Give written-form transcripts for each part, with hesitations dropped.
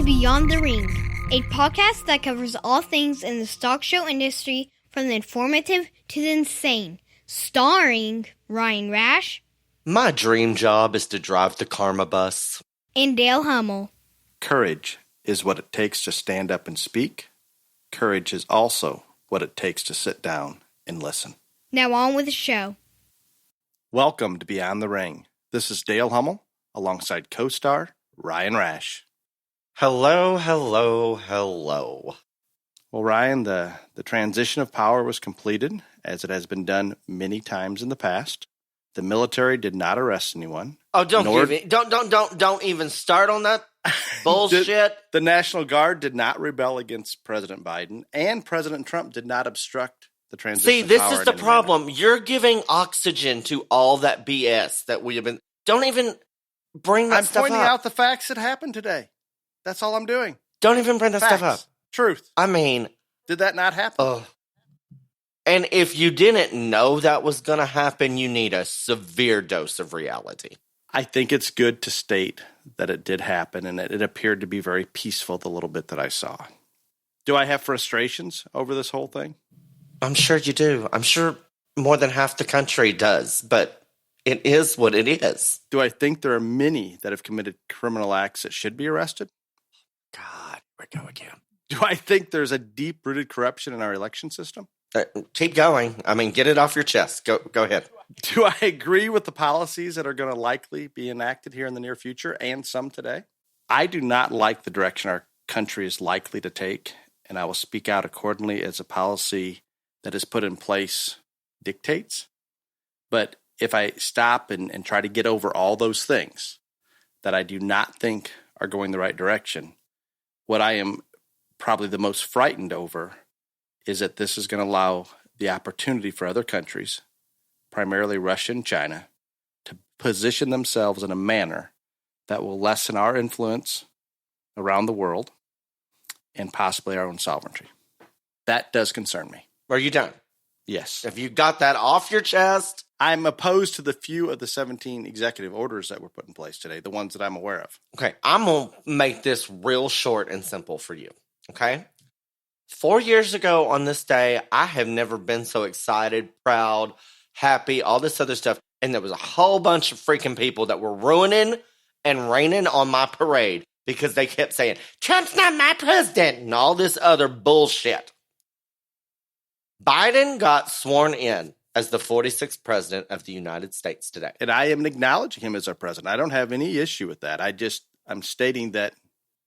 Beyond the Ring, a podcast that covers all things in the stock show industry, from the informative to the insane, starring Ryan Rash. My dream job is to drive the Karma bus. And Dale Hummel. Courage is what it takes to stand up and speak. Courage is also what it takes to sit down and listen. Now on with the show. Welcome to Beyond the Ring. This is Dale Hummel, alongside co-star Ryan Rash. Hello, hello, hello. Well, Ryan, the transition of power was completed, as it has been done many times in the past. The military did not arrest anyone. Oh, don't even start on that bullshit. The National Guard did not rebel against President Biden, and President Trump did not obstruct the transition. See, this is the problem. You're giving oxygen to all that BS that we have been. Don't even bring that stuff up. I'm pointing out the facts that happened today. That's all I'm doing. Don't even bring that Facts. stuff up. Truth. I mean, did that not happen? And if you didn't know that was going to happen, you need a severe dose of reality. I think it's good to state that it did happen, and it appeared to be very peaceful the little bit that I saw. Do I have frustrations over this whole thing? I'm sure you do. I'm sure more than half the country does, but it is what it is. Do I think there are many that have committed criminal acts that should be arrested? God, here we go again. Do I think there's a deep-rooted corruption in our election system? Keep going. I mean, get it off your chest. Go ahead. Do I agree with the policies that are going to likely be enacted here in the near future, and some today? I do not like the direction our country is likely to take, and I will speak out accordingly as a policy that is put in place dictates. But if I stop and try to get over all those things that I do not think are going the right direction, what I am probably the most frightened over is that this is going to allow the opportunity for other countries, primarily Russia and China, to position themselves in a manner that will lessen our influence around the world and possibly our own sovereignty. That does concern me. Are you done? Yes. Have you got that off your chest? I'm opposed to the few of the 17 executive orders that were put in place today, the ones that I'm aware of. Okay, I'm going to make this real short and simple for you, okay? 4 years ago on this day, I have never been so excited, proud, happy, all this other stuff, and there was a whole bunch of freaking people that were ruining and raining on my parade because they kept saying, Trump's not my president, and all this other bullshit. Biden got sworn in as the 46th president of the United States today. And I am acknowledging him as our president. I don't have any issue with that. I'm stating that.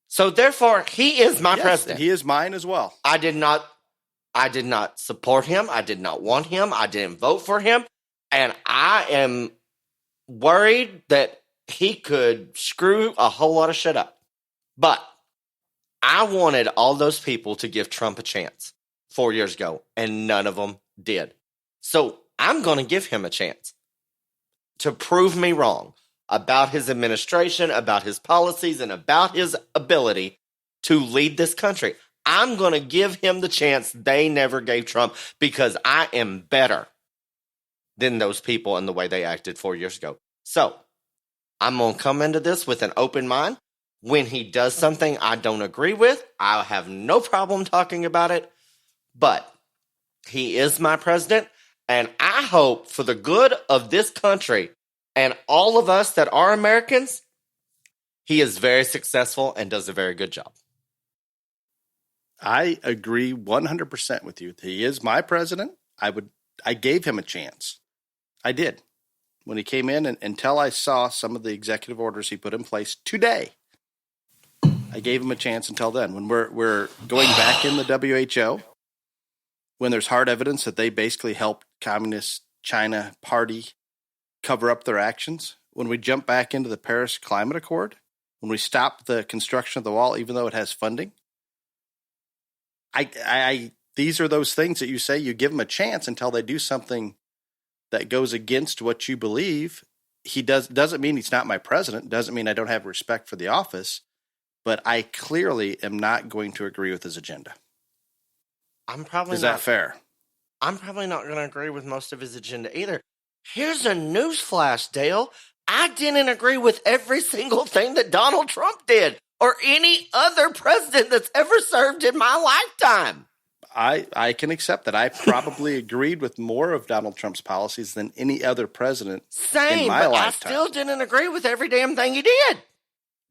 So therefore, he is my president. He is mine as well. I did not support him. I did not want him. I didn't vote for him. And I am worried that he could screw a whole lot of shit up. But I wanted all those people to give Trump a chance 4 years ago, and none of them did. So I'm going to give him a chance to prove me wrong about his administration, about his policies, and about his ability to lead this country. I'm going to give him the chance they never gave Trump because I am better than those people in the way they acted 4 years ago. So I'm going to come into this with an open mind. When he does something I don't agree with, I'll have no problem talking about it. But he is my president, and I hope for the good of this country and all of us that are Americans, he is very successful and does a very good job. I agree 100% with you. He is my president. I gave him a chance. I did. When he came in, and until I saw some of the executive orders he put in place today, I gave him a chance until then. When we're going back in the WHO, when there's hard evidence that they basically helped Communist China Party cover up their actions, when we jump back into the Paris Climate Accord, when we stop the construction of the wall, even though it has funding, these are those things that you say you give them a chance until they do something that goes against what you believe. He doesn't mean he's not my president, doesn't mean I don't have respect for the office, but I clearly am not going to agree with his agenda. Is that fair? I'm probably not going to agree with most of his agenda either. Here's a newsflash, Dale. I didn't agree with every single thing that Donald Trump did. or any other president that's ever served in my lifetime. I can accept that. I probably agreed with more of Donald Trump's policies than any other president Same, in my but lifetime. I still didn't agree with every damn thing he did.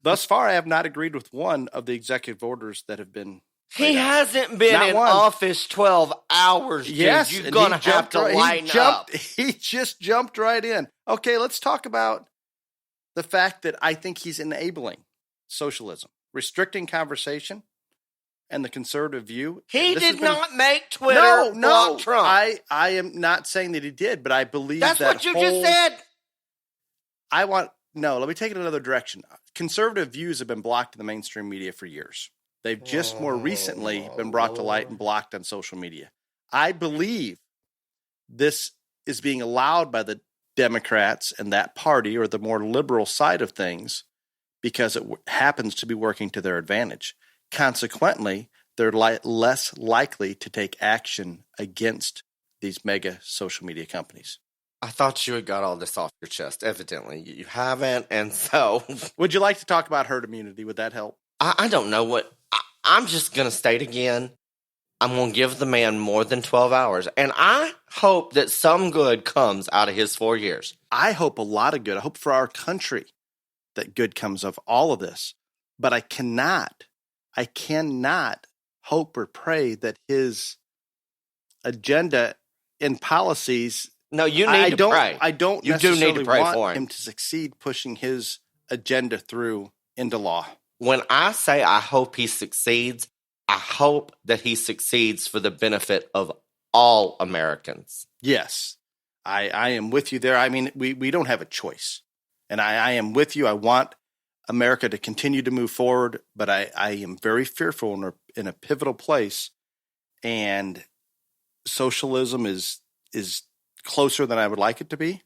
Thus far, I have not agreed with one of the executive orders that have been. He hasn't been in office 12 hours, dude. Yes, You're going to have to lighten up. He just jumped right in. Okay, let's talk about the fact that I think he's enabling socialism, restricting conversation, and the conservative view. He did not make Twitter block Trump. I am not saying that he did, but I believe that's what you just said. Let me take it another direction. Conservative views have been blocked in the mainstream media for years. They've just more recently been brought to light and blocked on social media. I believe this is being allowed by the Democrats and that party, or the more liberal side of things, because it happens to be working to their advantage. Consequently, they're less likely to take action against these mega social media companies. I thought you had got all this off your chest. Evidently, you haven't, and so... Would you like to talk about herd immunity? Would that help? I don't know what... I'm just going to state again, I'm going to give the man more than 12 hours, and I hope that some good comes out of his 4 years. I hope a lot of good. I hope for our country that good comes of all of this. But I cannot hope or pray that his agenda and policies... No, you need to pray. I don't you necessarily do need to pray want for him to succeed pushing his agenda through into law. When I say I hope he succeeds, I hope that he succeeds for the benefit of all Americans. Yes, I am with you there. I mean, we don't have a choice. And I am with you. I want America to continue to move forward, but I am very fearful in a pivotal place. And socialism is closer than I would like it to be.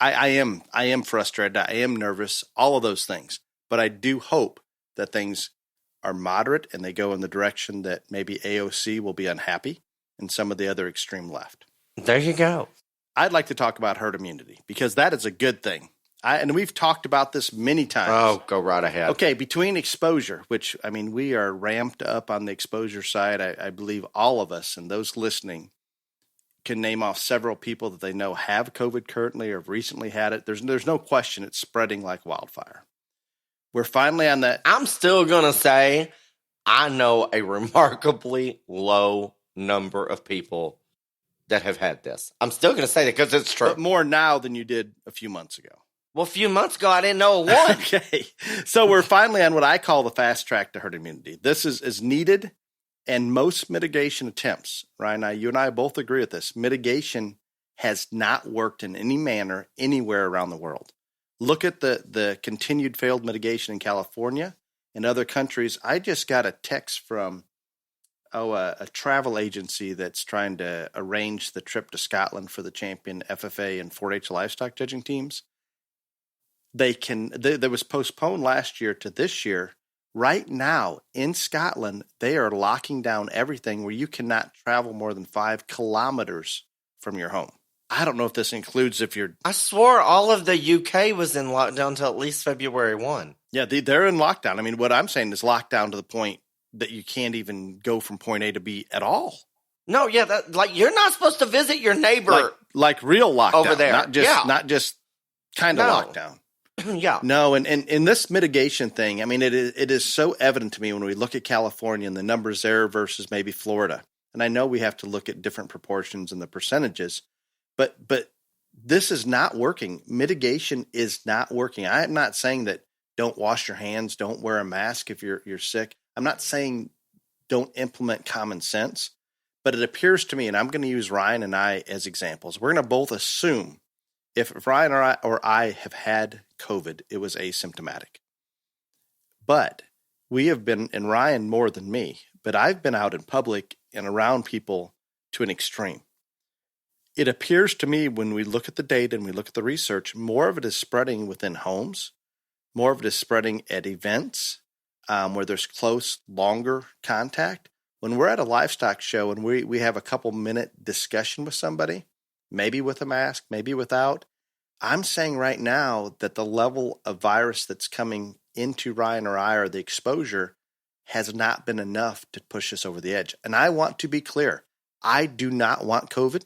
I am frustrated. I am nervous, all of those things. But I do hope that things are moderate and they go in the direction that maybe AOC will be unhappy and some of the other extreme left. There you go. I'd like to talk about herd immunity because that is a good thing. And we've talked about this many times. Oh, go right ahead. Okay, between exposure, which, I mean, we are ramped up on the exposure side. I believe all of us and those listening can name off several people that they know have COVID currently or have recently had it. There's no question it's spreading like wildfire. We're finally on that. I'm still going to say I know a remarkably low number of people that have had this. I'm still going to say that because it's true. But more now than you did a few months ago. Well, a few months ago, I didn't know it was. Okay. So we're finally on what I call the fast track to herd immunity. This is needed, and most mitigation attempts, Ryan, you and I both agree with this. Mitigation has not worked in any manner anywhere around the world. Look at the continued failed mitigation in California and other countries. I just got a text from a travel agency that's trying to arrange the trip to Scotland for the champion FFA and 4-H livestock judging teams. That was postponed last year to this year. Right now in Scotland, they are locking down everything where you cannot travel more than 5 kilometers from your home. I don't know if this includes if you're... I swore all of the UK was in lockdown until at least February 1. Yeah, they're in lockdown. I mean, what I'm saying is lockdown to the point that you can't even go from point A to B at all. No, yeah, you're not supposed to visit your neighbor. Like real lockdown. Over there. Not just kind of lockdown. Yeah. No, and in this mitigation thing, I mean, it is so evident to me when we look at California and the numbers there versus maybe Florida. And I know we have to look at different proportions and the percentages, but this is not working. Mitigation is not working. I am not saying that don't wash your hands, don't wear a mask if you're sick. I'm not saying don't implement common sense, but it appears to me, and I'm going to use Ryan and I as examples. We're going to both assume if Ryan or I have had COVID, it was asymptomatic. But we have been, and Ryan more than me, but I've been out in public and around people to an extreme. It appears to me when we look at the data and we look at the research, more of it is spreading within homes. More of it is spreading at events where there's close, longer contact. When we're at a livestock show and we have a couple-minute discussion with somebody, maybe with a mask, maybe without, I'm saying right now that the level of virus that's coming into Ryan or I, or the exposure has not been enough to push us over the edge. And I want to be clear. I do not want COVID.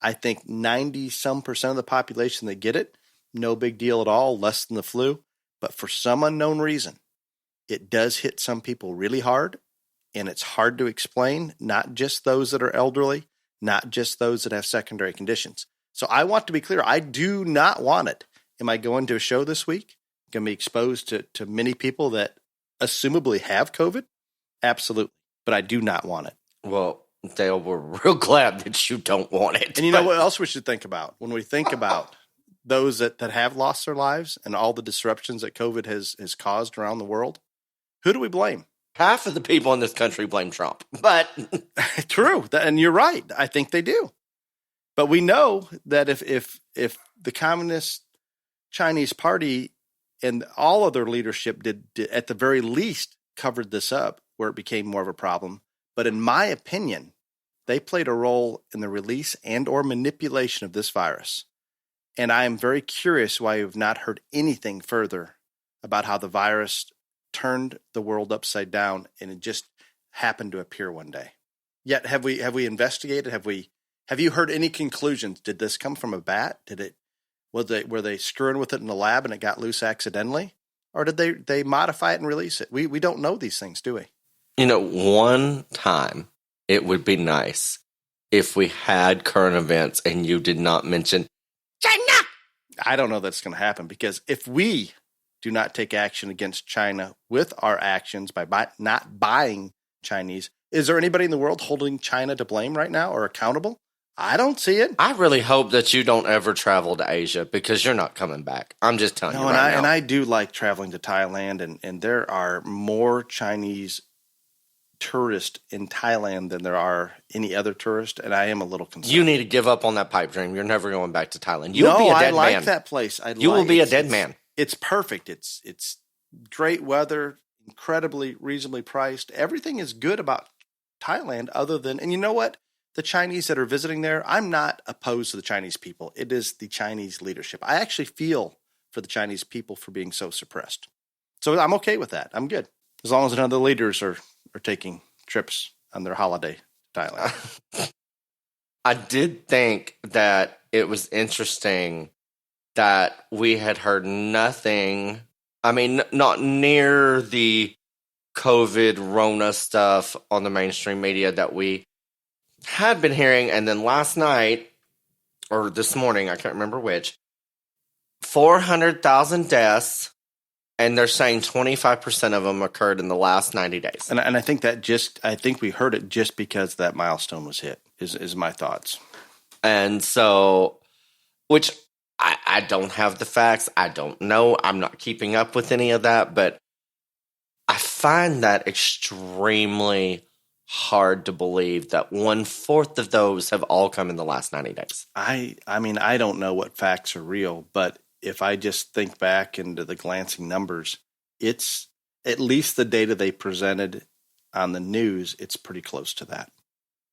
I think 90% of the population that get it, no big deal at all, less than the flu. But for some unknown reason, it does hit some people really hard, and it's hard to explain, not just those that are elderly, not just those that have secondary conditions. So I want to be clear. I do not want it. Am I going to a show this week? Going to be exposed to many people that assumably have COVID? Absolutely. But I do not want it. Well, Dale, we're real glad that you don't want it. And you know what else we should think about? When we think about those that have lost their lives and all the disruptions that COVID has caused around the world, who do we blame? Half of the people in this country blame Trump. But True. And you're right. I think they do. But we know that if the Communist Chinese Party and all of their leadership did at the very least covered this up where it became more of a problem. But in my opinion, they played a role in the release and or manipulation of this virus. And I am very curious why you've not heard anything further about how the virus turned the world upside down and it just happened to appear one day. Yet have we investigated? Have you heard any conclusions? Did this come from a bat? Were they screwing with it in the lab and it got loose accidentally? Or did they modify it and release it? We don't know these things, do we? You know, one time it would be nice if we had current events and you did not mention China. I don't know that's going to happen because if we do not take action against China with our actions by not buying Chinese, is there anybody in the world holding China to blame right now or accountable? I don't see it. I really hope that you don't ever travel to Asia because you're not coming back. I'm just telling you right now. And I do like traveling to Thailand, and there are more Chinese tourists in Thailand than there are any other tourist, and I am a little concerned. You need to give up on that pipe dream. You're never going back to Thailand. You'll be a dead man. I like that place. You will be a dead man. It's perfect. It's great weather, incredibly reasonably priced. Everything is good about Thailand other than, and you know what? The Chinese that are visiting there, I'm not opposed to the Chinese people. It is the Chinese leadership. I actually feel for the Chinese people for being so suppressed. So I'm okay with that. I'm good. As long as none of the leaders are taking trips on their holiday to Thailand. I did think that it was interesting that we had heard nothing. I mean, not near the COVID Rona stuff on the mainstream media that we had been hearing. And then last night, or this morning, I can't remember which, 400,000 deaths, and they're saying 25% of them occurred in the last 90 days. And I think I think we heard it just because that milestone was hit, is my thoughts. And so, which I don't have the facts. I don't know. I'm not keeping up with any of that, but I find that extremely hard to believe that 1/4 of those have all come in the last 90 days. I mean, I don't know what facts are real, but if I just think back into the glancing numbers, it's at least the data they presented on the news, it's pretty close to that.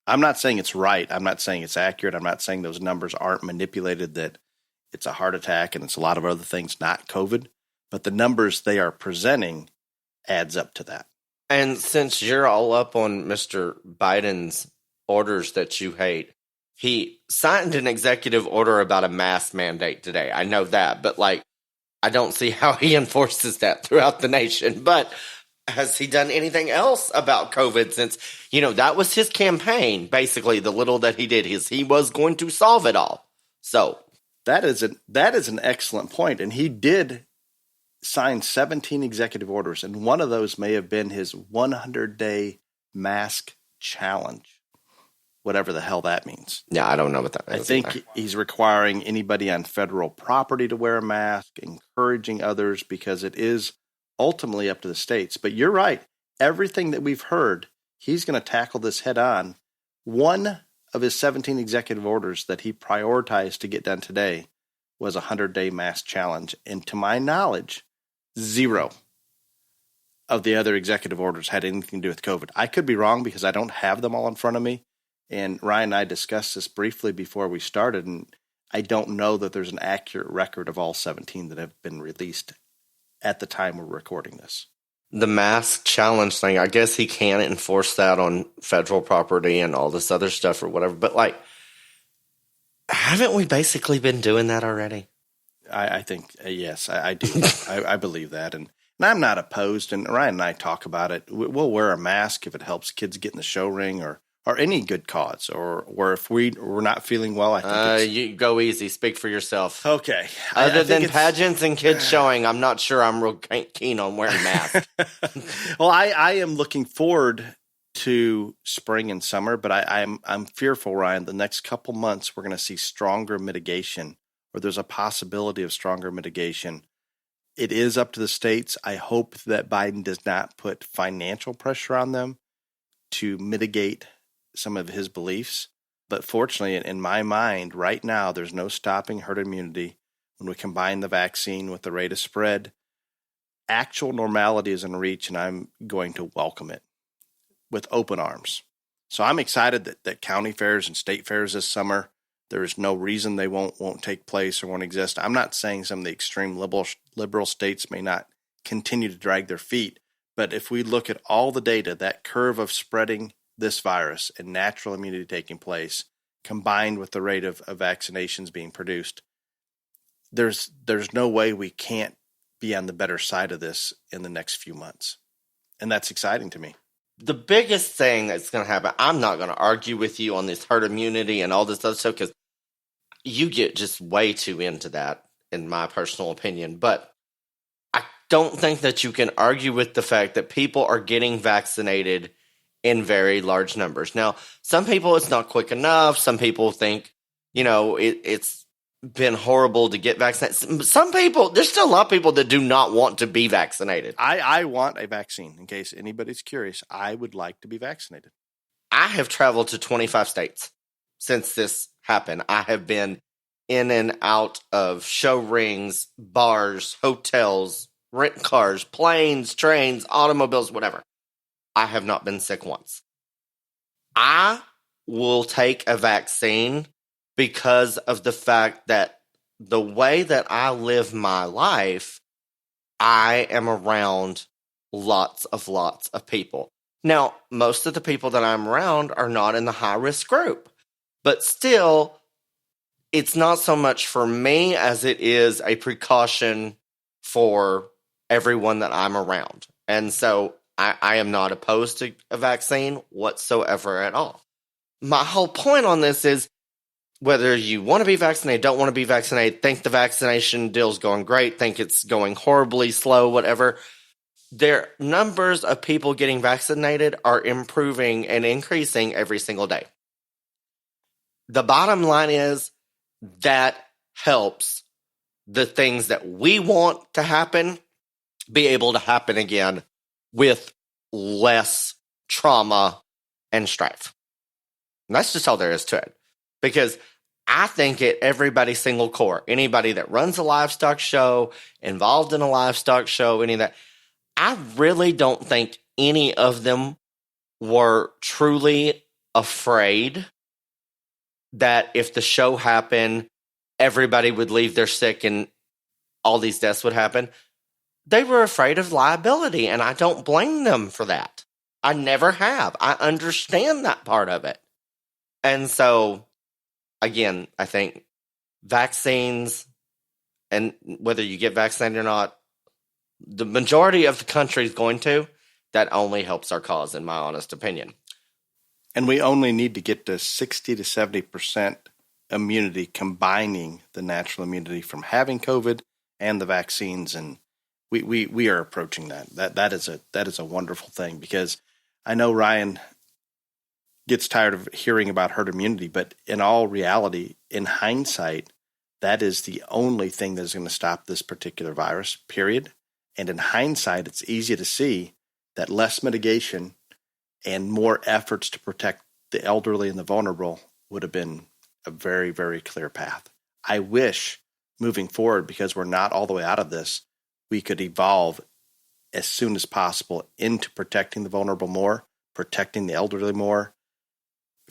I'm not saying it's right. I'm not saying it's accurate. I'm not saying those numbers aren't manipulated, that it's a heart attack and it's a lot of other things, not COVID. But the numbers they are presenting adds up to that. And since you're all up on Mr. Biden's orders that you hate, he signed an executive order about a mask mandate today. I know that, but I don't see how he enforces that throughout the nation. But has he done anything else about COVID since, that was his campaign, basically, the little that he did, he was going to solve it all. So that is an excellent point. And he did sign 17 executive orders, and one of those may have been his 100-day mask challenge, whatever the hell that means. Yeah, I don't know what that means. I think he's requiring anybody on federal property to wear a mask, encouraging others, because it is ultimately up to the states. But you're right. Everything that we've heard, he's going to tackle this head on. One of his 17 executive orders that he prioritized to get done today was a 100-day mask challenge. And to my knowledge, 0 of the other executive orders had anything to do with COVID. I could be wrong because I don't have them all in front of me. And Ryan and I discussed this briefly before we started, and I don't know that there's an accurate record of all 17 that have been released at the time we're recording this. The mask challenge thing, I guess he can't enforce that on federal property and all this other stuff or whatever. But, like, haven't we basically been doing that already? I think, yes, I do. I believe that. And I'm not opposed. And Ryan and I talk about it. We'll wear a mask if it helps kids get in the show ring or any good cause. Or if we're not feeling well, I think you go easy. Speak for yourself. Okay. Other than pageants and kids showing, I'm not sure I'm real keen on wearing masks. Well, I am looking forward to spring and summer, but I'm fearful, Ryan, the next couple months we're going to see stronger mitigation, or there's a possibility of stronger mitigation. It is up to the states. I hope that Biden does not put financial pressure on them to mitigate some of his beliefs. But fortunately, in my mind, right now, there's no stopping herd immunity. When we combine the vaccine with the rate of spread, actual normality is in reach, and I'm going to welcome it with open arms. So I'm excited that county fairs and state fairs this summer, there is no reason they won't take place or won't exist. I'm not saying some of the extreme liberal states may not continue to drag their feet, but if we look at all the data, that curve of spreading this virus and natural immunity taking place, combined with the rate of vaccinations being produced, there's no way we can't be on the better side of this in the next few months. And that's exciting to me. The biggest thing that's going to happen, I'm not going to argue with you on this herd immunity and all this other stuff because you get just way too into that, in my personal opinion. But I don't think that you can argue with the fact that people are getting vaccinated in very large numbers. Now, some people, it's not quick enough. Some people think, it's been horrible to get vaccinated. Some people, there's still a lot of people that do not want to be vaccinated. I want a vaccine. In case anybody's curious, I would like to be vaccinated. I have traveled to 25 states since this happened. I have been in and out of show rings, bars, hotels, rent cars, planes, trains, automobiles, whatever. I have not been sick once. I will take a vaccine because of the fact that the way that I live my life, I am around lots of people. Now, most of the people that I'm around are not in the high-risk group, but still, it's not so much for me as it is a precaution for everyone that I'm around. And so I am not opposed to a vaccine whatsoever at all. My whole point on this is whether you want to be vaccinated, don't want to be vaccinated, think the vaccination deal's going great, think it's going horribly slow, whatever, their numbers of people getting vaccinated are improving and increasing every single day. The bottom line is that helps the things that we want to happen be able to happen again with less trauma and strife. And that's just all there is to it. Because I think at everybody's single core, anybody that runs a livestock show, involved in a livestock show, any of that, I really don't think any of them were truly afraid that if the show happened, everybody would leave there sick and all these deaths would happen. They were afraid of liability, and I don't blame them for that. I never have. I understand that part of it. And so, again, I think vaccines, and whether you get vaccinated or not, the majority of the country is going to. That only helps our cause, in my honest opinion. And we only need to get to 60 to 70% immunity, combining the natural immunity from having COVID and the vaccines. And we are approaching that. That is a wonderful thing, because I know Ryan gets tired of hearing about herd immunity, but in all reality, in hindsight, that is the only thing that is going to stop this particular virus, period. And in hindsight, it's easy to see that less mitigation and more efforts to protect the elderly and the vulnerable would have been a very, very clear path. I wish moving forward, because we're not all the way out of this, we could evolve as soon as possible into protecting the vulnerable more, protecting the elderly more.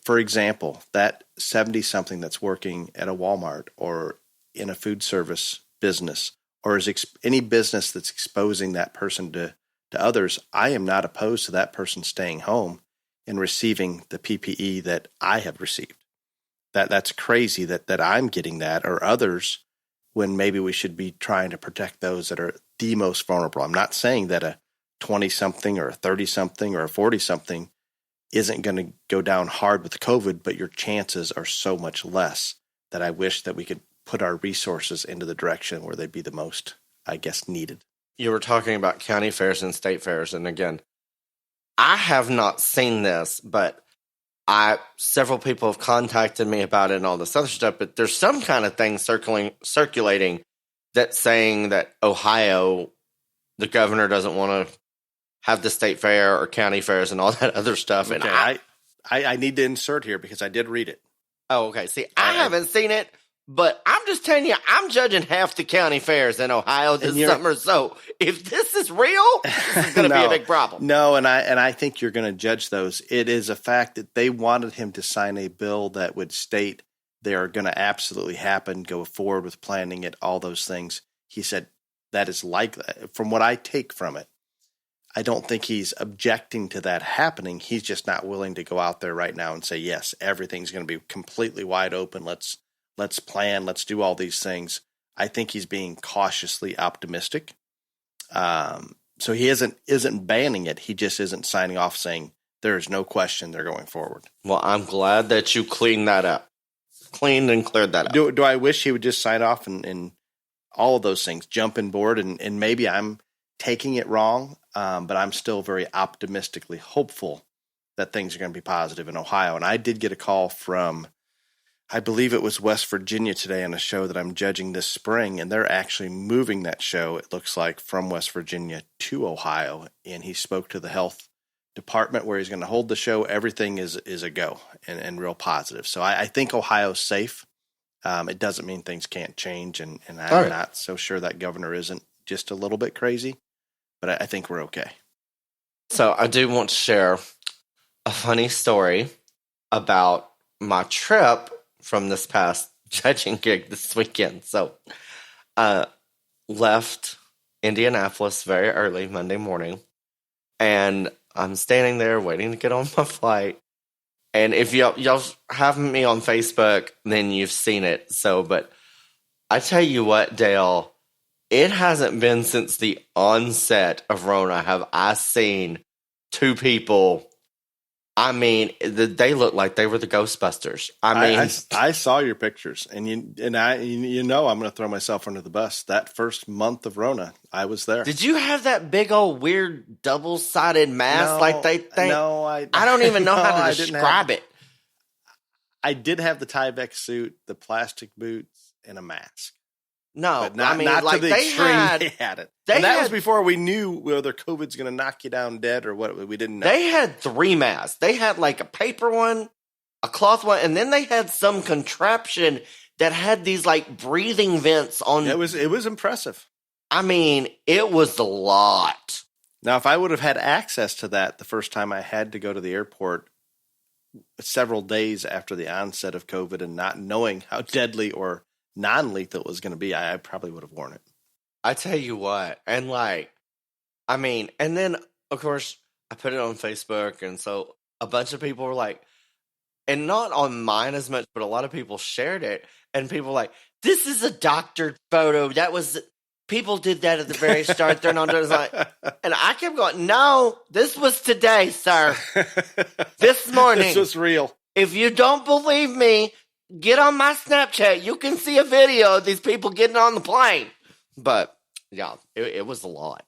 For example, that 70-something that's working at a Walmart or in a food service business or is any business that's exposing that person to others, I am not opposed to that person staying home and receiving the PPE that I have received. That's crazy that I'm getting that, or others, when maybe we should be trying to protect those that are the most vulnerable. I'm not saying that a 20-something or a 30-something or a 40-something isn't going to go down hard with COVID, but your chances are so much less that I wish that we could put our resources into the direction where they'd be the most, I guess, needed. You were talking about county fairs and state fairs, and again, I have not seen this, but several people have contacted me about it and all this other stuff, but there's some kind of thing circulating that's saying that Ohio, the governor doesn't want to have the state fair or county fairs and all that other stuff. Okay, And I need to insert here because I did read it. Oh, okay. See, I haven't seen it, but I'm just telling you, I'm judging half the county fairs in Ohio this summer. So if this is real, this is going to be a big problem. No, and I think you're going to judge those. It is a fact that they wanted him to sign a bill that would state they are going to absolutely happen, go forward with planning it, all those things. He said that is likely. From what I take from it, I don't think he's objecting to that happening. He's just not willing to go out there right now and say, yes, everything's going to be completely wide open. Let's plan. Let's do all these things. I think he's being cautiously optimistic. So he isn't banning it. He just isn't signing off saying there is no question they're going forward. Well, I'm glad that you cleaned that up. Cleaned and cleared that up. Do I wish he would just sign off and all of those things, jump in board, and maybe I'm taking it wrong, but I'm still very optimistically hopeful that things are going to be positive in Ohio. And I did get a call from, I believe it was West Virginia today, on a show that I'm judging this spring, and they're actually moving that show, it looks like, from West Virginia to Ohio. And he spoke to the health department where he's going to hold the show. Everything is a go and real positive. So I think Ohio's safe. It doesn't mean things can't change, and I'm not so sure that governor isn't just a little bit crazy, but I think we're okay. So I do want to share a funny story about my trip from this past judging gig this weekend. So left Indianapolis very early Monday morning, and I'm standing there waiting to get on my flight. And if y'all have me on Facebook, then you've seen it. So, but I tell you what, Dale, it hasn't been since the onset of Rona have I seen two people. I mean, they look like they were the Ghostbusters. I saw your pictures, and I'm going to throw myself under the bus. That first month of Rona, I was there. Did you have that big old weird double-sided mask like they think? No, I don't even know how to describe it. I did have the Tyvek suit, the plastic boots, and a mask. No, but not like to the extreme they had it. That was before we knew whether COVID's going to knock you down dead or what. We didn't know. They had three masks. They had like a paper one, a cloth one, and then they had some contraption that had these like breathing vents on. It was impressive. I mean, it was a lot. Now, if I would have had access to that the first time I had to go to the airport several days after the onset of COVID and not knowing how deadly or non-lethal it was going to be, I probably would have worn it. I tell you what, and and then, of course, I put it on Facebook, and so a bunch of people were like, and not on mine as much, but a lot of people shared it, and people were like, this is a doctored photo. People did that at the very start. They're not doing it. And I kept going, no, this was today, sir. This morning. This was real. If you don't believe me, get on my Snapchat. You can see a video of these people getting on the plane. But, yeah, it was a lot.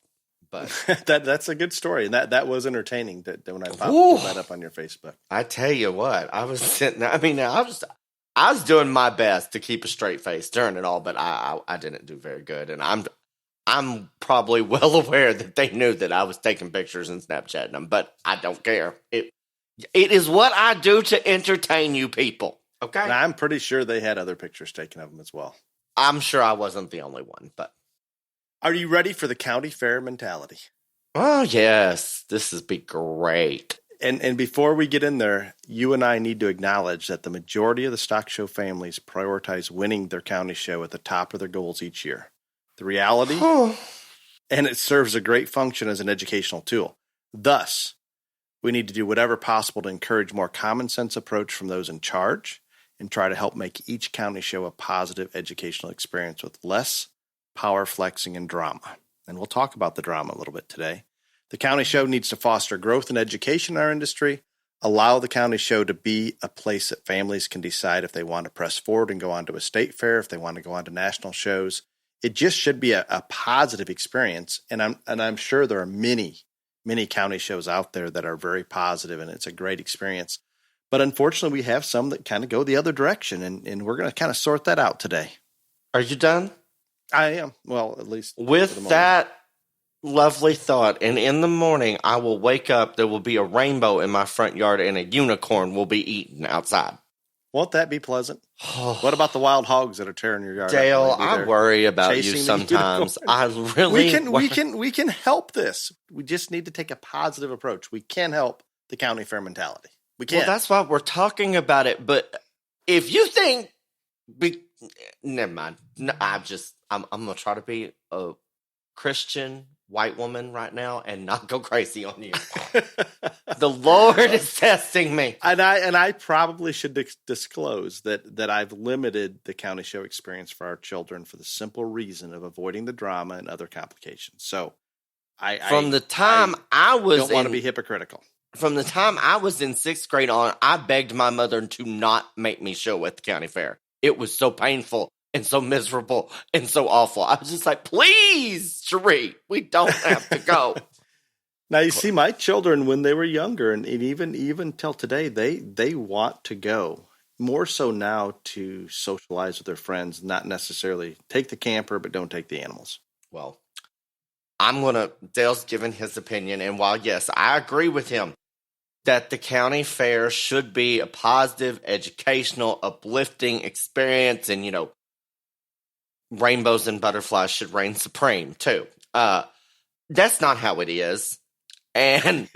But that's a good story. And that was entertaining when I popped that up on your Facebook. I tell you what, I was sitting there. I mean, I was doing my best to keep a straight face during it all, but I didn't do very good. And I'm probably well aware that they knew that I was taking pictures and Snapchatting them, but I don't care. It is what I do to entertain you people. Okay. And I'm pretty sure they had other pictures taken of them as well. I'm sure I wasn't the only one, but. Are you ready for the county fair mentality? Oh, yes. This would be great. And before we get in there, you and I need to acknowledge that the majority of the stock show families prioritize winning their county show at the top of their goals each year. the reality, and it serves a great function as an educational tool. Thus, we need to do whatever possible to encourage more common sense approach from those in charge and try to help make each county show a positive educational experience with less power flexing and drama. And we'll talk about the drama a little bit today. The county show needs to foster growth and education in our industry, allow the county show to be a place that families can decide if they want to press forward and go on to a state fair, if they want to go on to national shows. It just should be a positive experience. And I'm sure there are many county shows out there that are very positive, and it's a great experience. But unfortunately, we have some that kind of go the other direction, and we're going to kind of sort that out today. Are you done? I am. Well, at least with that lovely thought. And in the morning, I will wake up. There will be a rainbow in my front yard, and a unicorn will be eaten outside. Won't that be pleasant? What about the wild hogs that are tearing your yard? Dale, I worry about you sometimes. I really we can help this. We just need to take a positive approach. We can help the county fair mentality. We can. Well, that's why we're talking about it. But if you think, never mind. No, I'm gonna try to be a Christian white woman right now and not go crazy on you. The Lord is testing me. And I probably should disclose that I've limited the county show experience for our children for the simple reason of avoiding the drama and other complications. So I don't want to be hypocritical. From the time I was in 6th grade on, I begged my mother to not make me show at the county fair. It was so painful and so miserable and so awful. I was just like, please, Cherie, we don't have to go. Now, you see, my children, when they were younger, and even till today, they want to go. More so now to socialize with their friends, not necessarily take the camper, but don't take the animals. Well, Dale's given his opinion, and while, yes, I agree with him that the county fair should be a positive, educational, uplifting experience, and, rainbows and butterflies should reign supreme, too. That's not how it is. And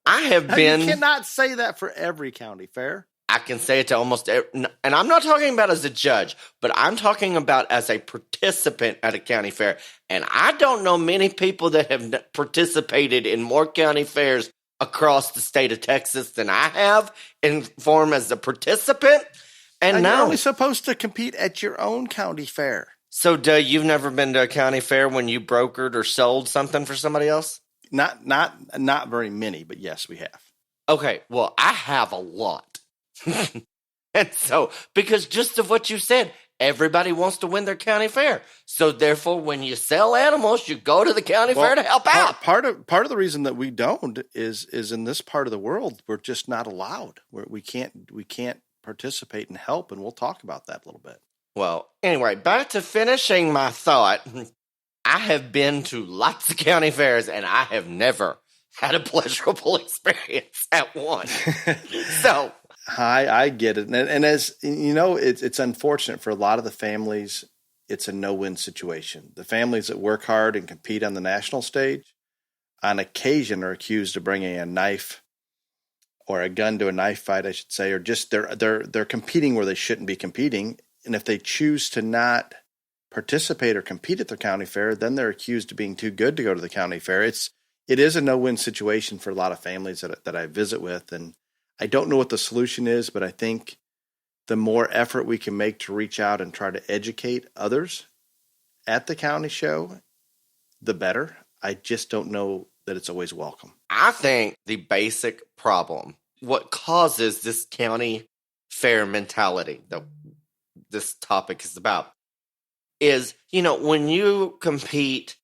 I have been... You cannot say that for every county fair. I can say it to almost every... And I'm not talking about as a judge, but I'm talking about as a participant at a county fair. And I don't know many people that have participated in more county fairs across the state of Texas than I have in form as a participant. And you're only supposed to compete at your own county fair. So, you've never been to a county fair when you brokered or sold something for somebody else? Not very many, but yes, we have. Okay, well, I have a lot. And so, because just of what you said, everybody wants to win their county fair. So therefore, when you sell animals, you go to the county fair to help out. Part of the reason that we don't is in this part of the world, we're just not allowed. We can't participate and help, and we'll talk about that a little bit. Well, anyway, back to finishing my thought. I have been to lots of county fairs, and I have never had a pleasurable experience at one. So I get it. And as you know, it's unfortunate for a lot of the families. It's a no-win situation. The families that work hard and compete on the national stage on occasion are accused of bringing a knife or a gun to a knife fight, I should say, or just they're competing where they shouldn't be competing. And if they choose to not participate or compete at the county fair, then they're accused of being too good to go to the county fair. It is a no-win situation for a lot of families that I visit with, and I don't know what the solution is, but I think the more effort we can make to reach out and try to educate others at the county show, the better. I just don't know that it's always welcome. I think the basic problem, what causes this county fair mentality that this topic is about, is, when you compete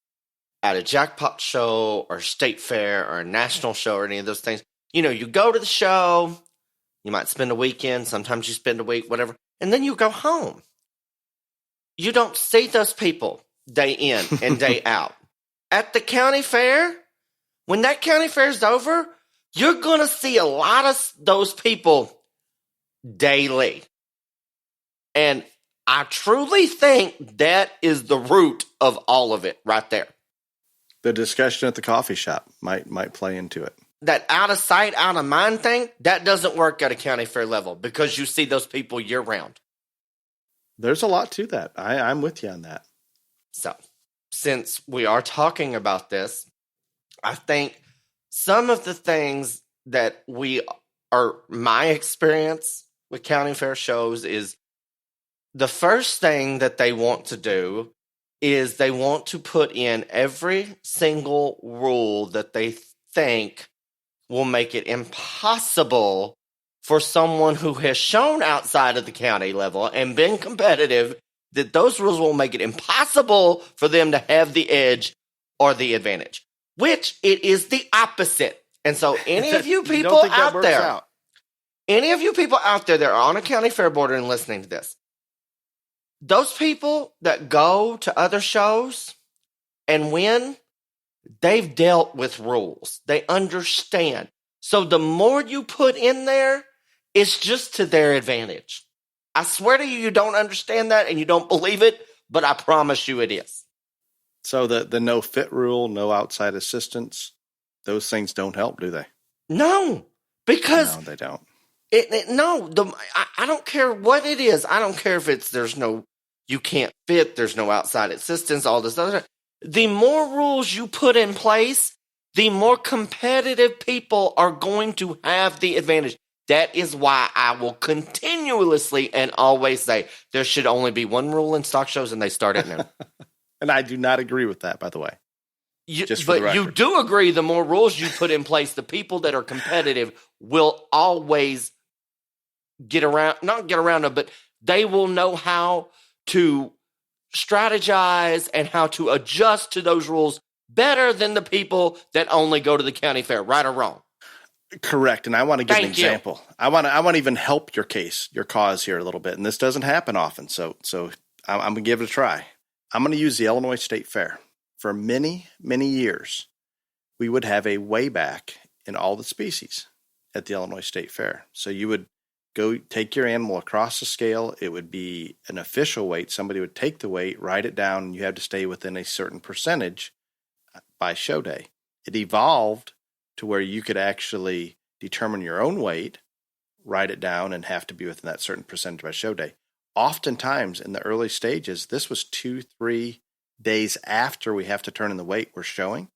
at a jackpot show or state fair or a national show or any of those things, you go to the show, you might spend a weekend, sometimes you spend a week, whatever, and then you go home. You don't see those people day in and day out. At the county fair, when that county fair is over, you're going to see a lot of those people daily. And I truly think that is the root of all of it right there. The discussion at the coffee shop might play into it. That out of sight, out of mind thing, that doesn't work at a county fair level because you see those people year round. There's a lot to that. I'm with you on that. So, since we are talking about this, I think some of the things that my experience with county fair shows is the first thing that they want to do is they want to put in every single rule that they think will make it impossible for someone who has shown outside of the county level and been competitive, that those rules will make it impossible for them to have the edge or the advantage, which it is the opposite. And so any of you people out there, any of you people out there that are on a county fair board and listening to this, those people that go to other shows and win, they've dealt with rules. They understand. So the more you put in there, it's just to their advantage. I swear to you, you don't understand that and you don't believe it, but I promise you it is. So the no fit rule, no outside assistance, those things don't help, do they? No, because no, they don't. I don't care what it is. I don't care if you can't fit, there's no outside assistance, all this other. The more rules you put in place, the more competitive people are going to have the advantage. That is why I will continuously and always say there should only be one rule in stock shows, and they start at noon. And I do not agree with that, by the way. But you do agree the more rules you put in place, the people that are competitive will always not get around them, but they will know how to strategize and how to adjust to those rules better than the people that only go to the county fair, right or wrong. Correct. And I want to give an example. I want to even help your cause here a little bit. And this doesn't happen often. So I'm going to give it a try. I'm going to use the Illinois State Fair. For many, many years, we would have a weigh-back in all the species at the Illinois State Fair. So you would go take your animal across the scale. It would be an official weight. Somebody would take the weight, write it down, and you had to stay within a certain percentage by show day. It evolved to where you could actually determine your own weight, write it down, and have to be within that certain percentage by show day. Oftentimes in the early stages, this was 2-3 days after we have to turn in the weight we're showing.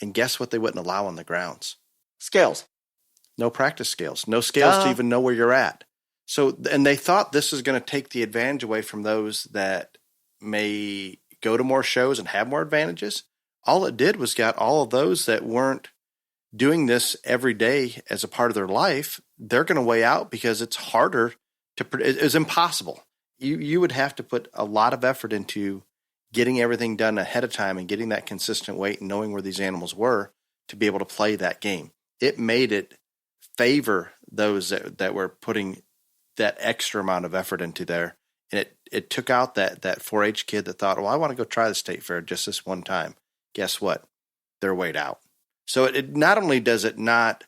And guess what they wouldn't allow on the grounds? Scales. No practice scales. No scales to even know where you're at. So, and they thought this was going to take the advantage away from those that may go to more shows and have more advantages. All it did was got all of those that weren't doing this every day as a part of their life, they're going to weigh out because it's harder to, it's impossible. You would have to put a lot of effort into getting everything done ahead of time and getting that consistent weight and knowing where these animals were to be able to play that game. It made it favor those that were putting that extra amount of effort into there. And it took out that 4-H kid that thought, well, I want to go try the state fair just this one time. Guess what? They're weighed out. So it not only does it not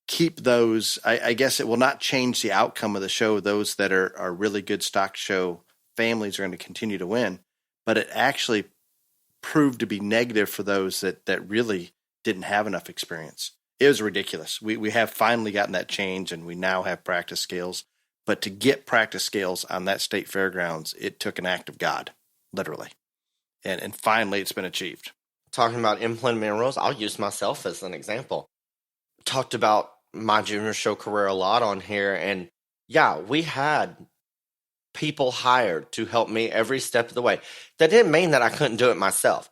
keep those, I guess it will not change the outcome of the show. Those that are really good stock show families are going to continue to win, but it actually proved to be negative for those that really didn't have enough experience. It was ridiculous. We have finally gotten that change, and we now have practice scales. But to get practice scales on that state fairgrounds, it took an act of God, literally. And finally, it's been achieved. Talking about implementing rules, I'll use myself as an example. Talked about my junior show career a lot on here, and yeah, we had people hired to help me every step of the way. That didn't mean that I couldn't do it myself.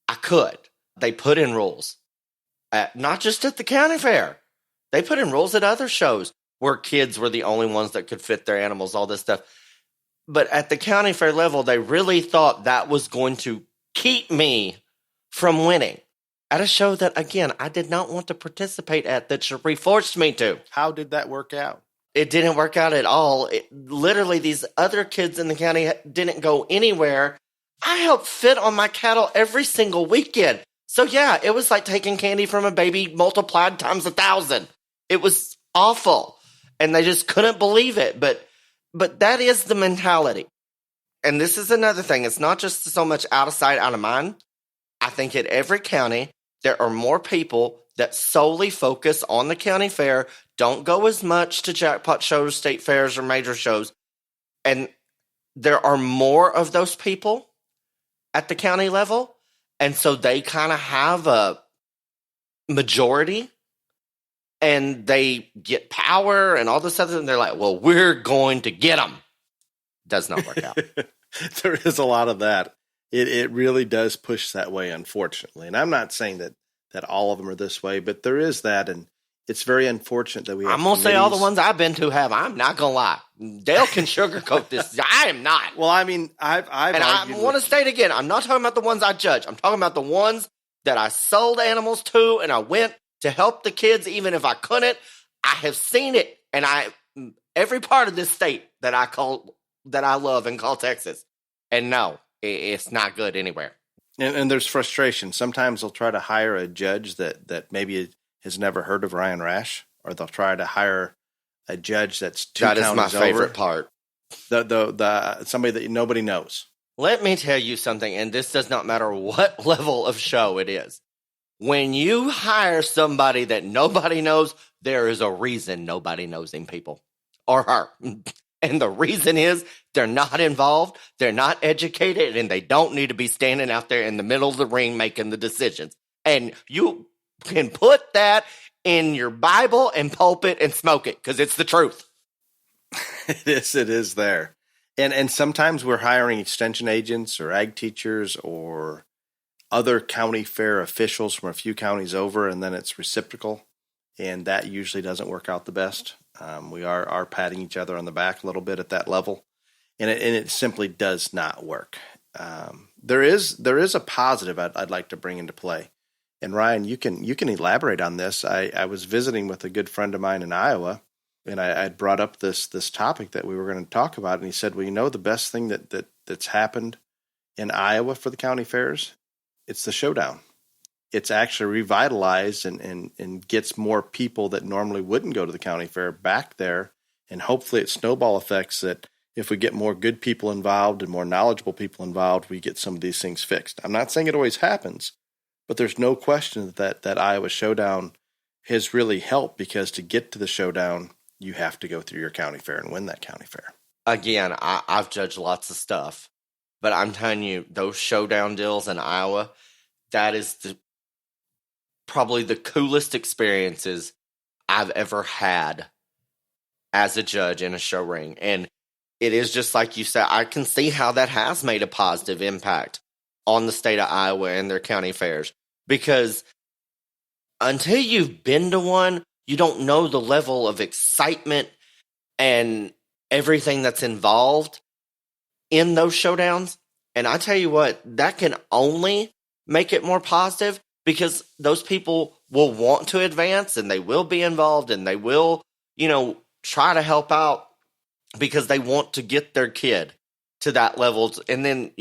I could. They put in rules. Not just at the county fair. They put in rules at other shows where kids were the only ones that could fit their animals, all this stuff. But at the county fair level, they really thought that was going to keep me from winning at a show that, again, I did not want to participate at, that Sheree forced me to. How did that work out? It didn't work out at all. Literally, these other kids in the county didn't go anywhere. I helped fit on my cattle every single weekend. So yeah, it was like taking candy from a baby multiplied times 1,000. It was awful. And they just couldn't believe it. But that is the mentality. And this is another thing. It's not just so much out of sight, out of mind. I think at every county, there are more people that solely focus on the county fair, don't go as much to jackpot shows, state fairs, or major shows. And there are more of those people at the county level. And so they kind of have a majority and they get power and all this other. And they're like, well, we're going to get them. Does not work out. There is a lot of that. It really does push that way, unfortunately. And I'm not saying that all of them are this way, but there is that. And it's very unfortunate that we have I'm going to say all the ones I've been to have. I'm not going to lie. Dale can sugarcoat this. I am not. Well, I mean, I've and I want to state again, I'm not talking about the ones I judge. I'm talking about the ones that I sold animals to and I went to help the kids even if I couldn't. I have seen it. And every part of this state that I love and call Texas. And no, it's not good anywhere. And there's frustration. Sometimes they'll try to hire a judge that maybe has never heard of Ryan Rash, or they'll try to hire a judge that's two counties over. That is my favorite part. The somebody that nobody knows. Let me tell you something, and this does not matter what level of show it is. When you hire somebody that nobody knows, there is a reason nobody knows him, people. Or her. And the reason is they're not involved, they're not educated, and they don't need to be standing out there in the middle of the ring making the decisions. And you can put that in your Bible and pulpit and smoke it because it's the truth. It is there. And sometimes we're hiring extension agents or ag teachers or other county fair officials from a few counties over, and then it's reciprocal. And that usually doesn't work out the best. We are patting each other on the back a little bit at that level, and it simply does not work. There is a positive I'd like to bring into play, and Ryan, you can elaborate on this. I was visiting with a good friend of mine in Iowa, and I had brought up this topic that we were going to talk about, and he said, "Well, you know, the best thing that's happened in Iowa for the county fairs, it's the showdown. It's actually revitalized and gets more people that normally wouldn't go to the county fair back there. And hopefully it snowball effects that if we get more good people involved and more knowledgeable people involved, we get some of these things fixed." I'm not saying it always happens, but there's no question that Iowa Showdown has really helped, because to get to the showdown, you have to go through your county fair and win that county fair. Again, I've judged lots of stuff, but I'm telling you, those showdown deals in Iowa, that is probably the coolest experiences I've ever had as a judge in a show ring. And it is just like you said, I can see how that has made a positive impact on the state of Iowa and their county fairs. Because until you've been to one, you don't know the level of excitement and everything that's involved in those showdowns. And I tell you what, that can only make it more positive, because those people will want to advance and they will be involved and they will, try to help out because they want to get their kid to that level. And then,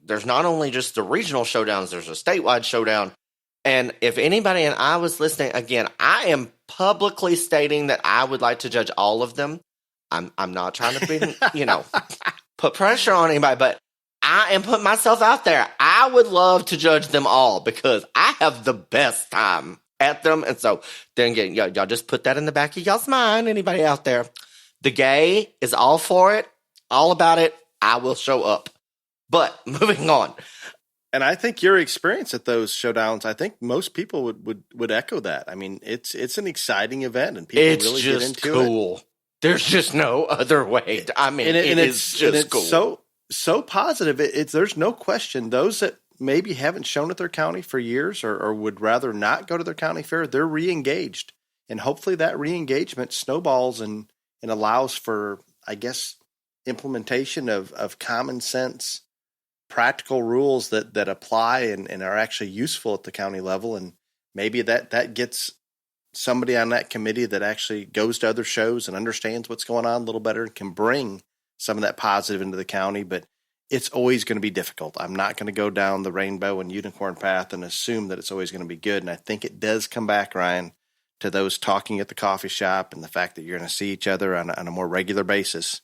there's not only just the regional showdowns, there's a statewide showdown. And if anybody in Iowa's listening, again, I am publicly stating that I would like to judge all of them. I'm not trying to be, put pressure on anybody, but I am putting myself out there. I would love to judge them all because I have the best time at them. And so then again, y'all just put that in the back of y'all's mind. Anybody out there, the gay is all for it, all about it. I will show up. But moving on. And I think your experience at those showdowns, I think most people would echo that. I mean, it's an exciting event and people really get into cool. It. There's just no other way. I mean, it's just cool. So positive. There's no question. Those that maybe haven't shown at their county for years or would rather not go to their county fair, they're re-engaged. And hopefully that re-engagement snowballs and allows for, I guess, implementation of common sense, practical rules that apply and are actually useful at the county level. And maybe that gets somebody on that committee that actually goes to other shows and understands what's going on a little better and can bring some of that positive into the county. But it's always going to be difficult. I'm not going to go down the rainbow and unicorn path and assume that it's always going to be good. And I think it does come back, Ryan, to those talking at the coffee shop and the fact that you're going to see each other on a more regular basis.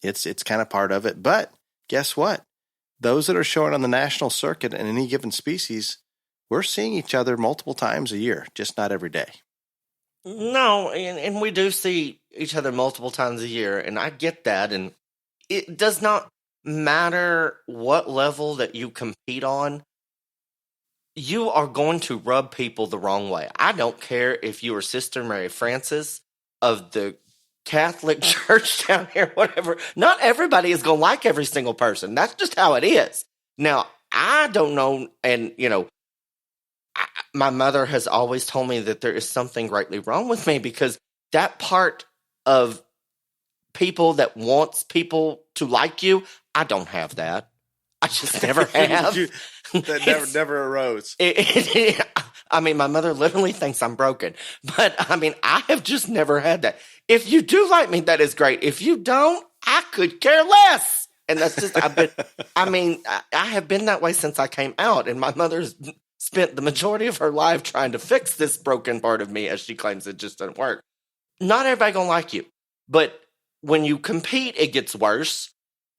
It's kind of part of it. But guess what? Those that are showing on the national circuit in any given species, we're seeing each other multiple times a year, just not every day. No, and we do see each other multiple times a year, and I get that, and it does not matter what level that you compete on, you are going to rub people the wrong way. I don't care if you are Sister Mary Frances of the Catholic Church down here, whatever. Not everybody is going to like every single person. That's just how it is. Now, I don't know, and, my mother has always told me that there is something greatly wrong with me because that part of people that wants people to like you, I don't have that. I just never have. That never arose. I mean, my mother literally thinks I'm broken. But, I mean, I have just never had that. If you do like me, that is great. If you don't, I could care less. And that's just, I have been that way since I came out. And my mother's spent the majority of her life trying to fix this broken part of me, as she claims it just doesn't work. Not everybody gonna like you. But when you compete, it gets worse.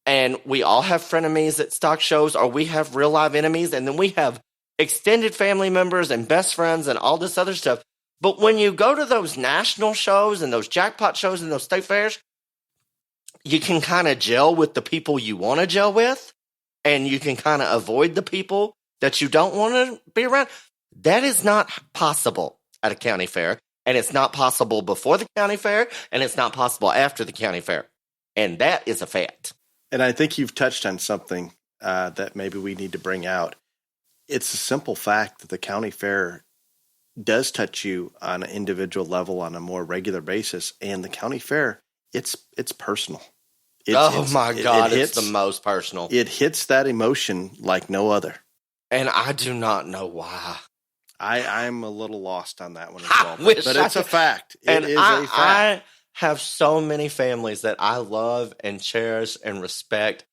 And we all have frenemies at stock shows, or we have real live enemies, and then we have extended family members and best friends and all this other stuff. But when you go to those national shows and those jackpot shows and those state fairs, you can kind of gel with the people you want to gel with, and you can kind of avoid the people that you don't want to be around. That is not possible at a county fair, and it's not possible before the county fair, and it's not possible after the county fair. And that is a fact. And I think you've touched on something that maybe we need to bring out. It's a simple fact that the county fair does touch you on an individual level on a more regular basis. And the county fair, it's personal. It's the most personal. It hits that emotion like no other. And I do not know why. I'm a little lost on that one as well. But it's a fact. It is a fact. I have so many families that I love and cherish and respect,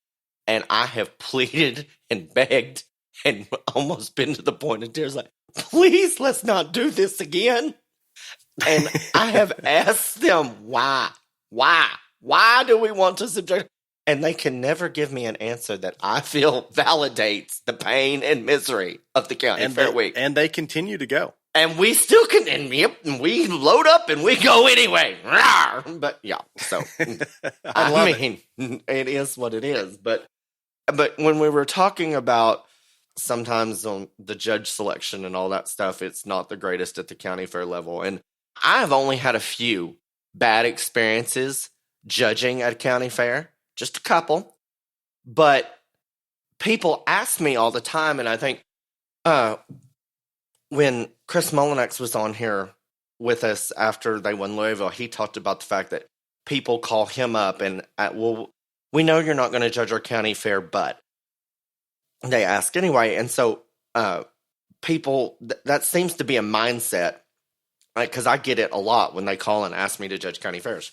and I have pleaded and begged and almost been to the point of tears, like, please, let's not do this again. And I have asked them why do we want to subject? And they can never give me an answer that I feel validates the pain and misery of the county fair week. And they continue to go. And we still can, and we load up and we go anyway. But yeah, so I mean, it is what it is. But when we were talking about sometimes on the judge selection and all that stuff, it's not the greatest at the county fair level. And I've only had a few bad experiences judging at a county fair, just a couple. But people ask me all the time, and I think, when Chris Mullinex was on here with us after they won Louisville, he talked about the fact that people call him up and, well, we know you're not going to judge our county fair, but they ask anyway. And so people, that seems to be a mindset, because I get it a lot when they call and ask me to judge county fairs.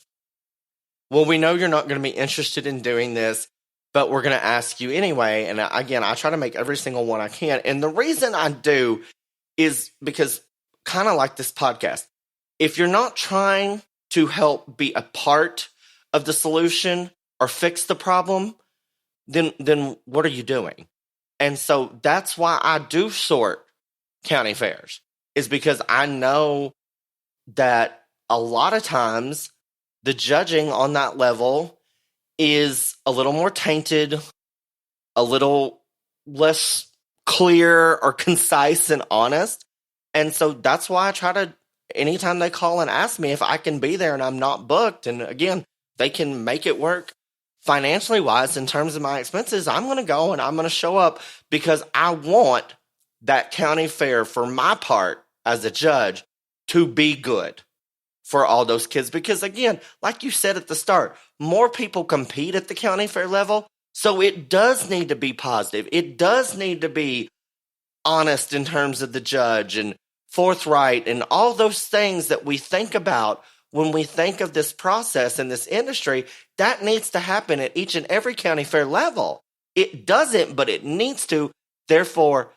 Well, we know you're not going to be interested in doing this, but we're going to ask you anyway. And again, I try to make every single one I can. And the reason I do is because, kind of like this podcast, if you're not trying to help be a part of the solution or fix the problem, then what are you doing? And so that's why I do sort county fairs, is because I know that a lot of times the judging on that level is a little more tainted, a little less clear or concise and honest. And so that's why I try to, anytime they call and ask me if I can be there and I'm not booked, and again, they can make it work financially wise in terms of my expenses, I'm going to go and I'm going to show up, because I want that county fair, for my part as a judge, to be good for all those kids. Because again, like you said at the start, more people compete at the county fair level. So it does need to be positive. It does need to be honest in terms of the judge and forthright and all those things that we think about when we think of this process in this industry. That needs to happen at each and every county fair level. It doesn't, but it needs to. Therefore,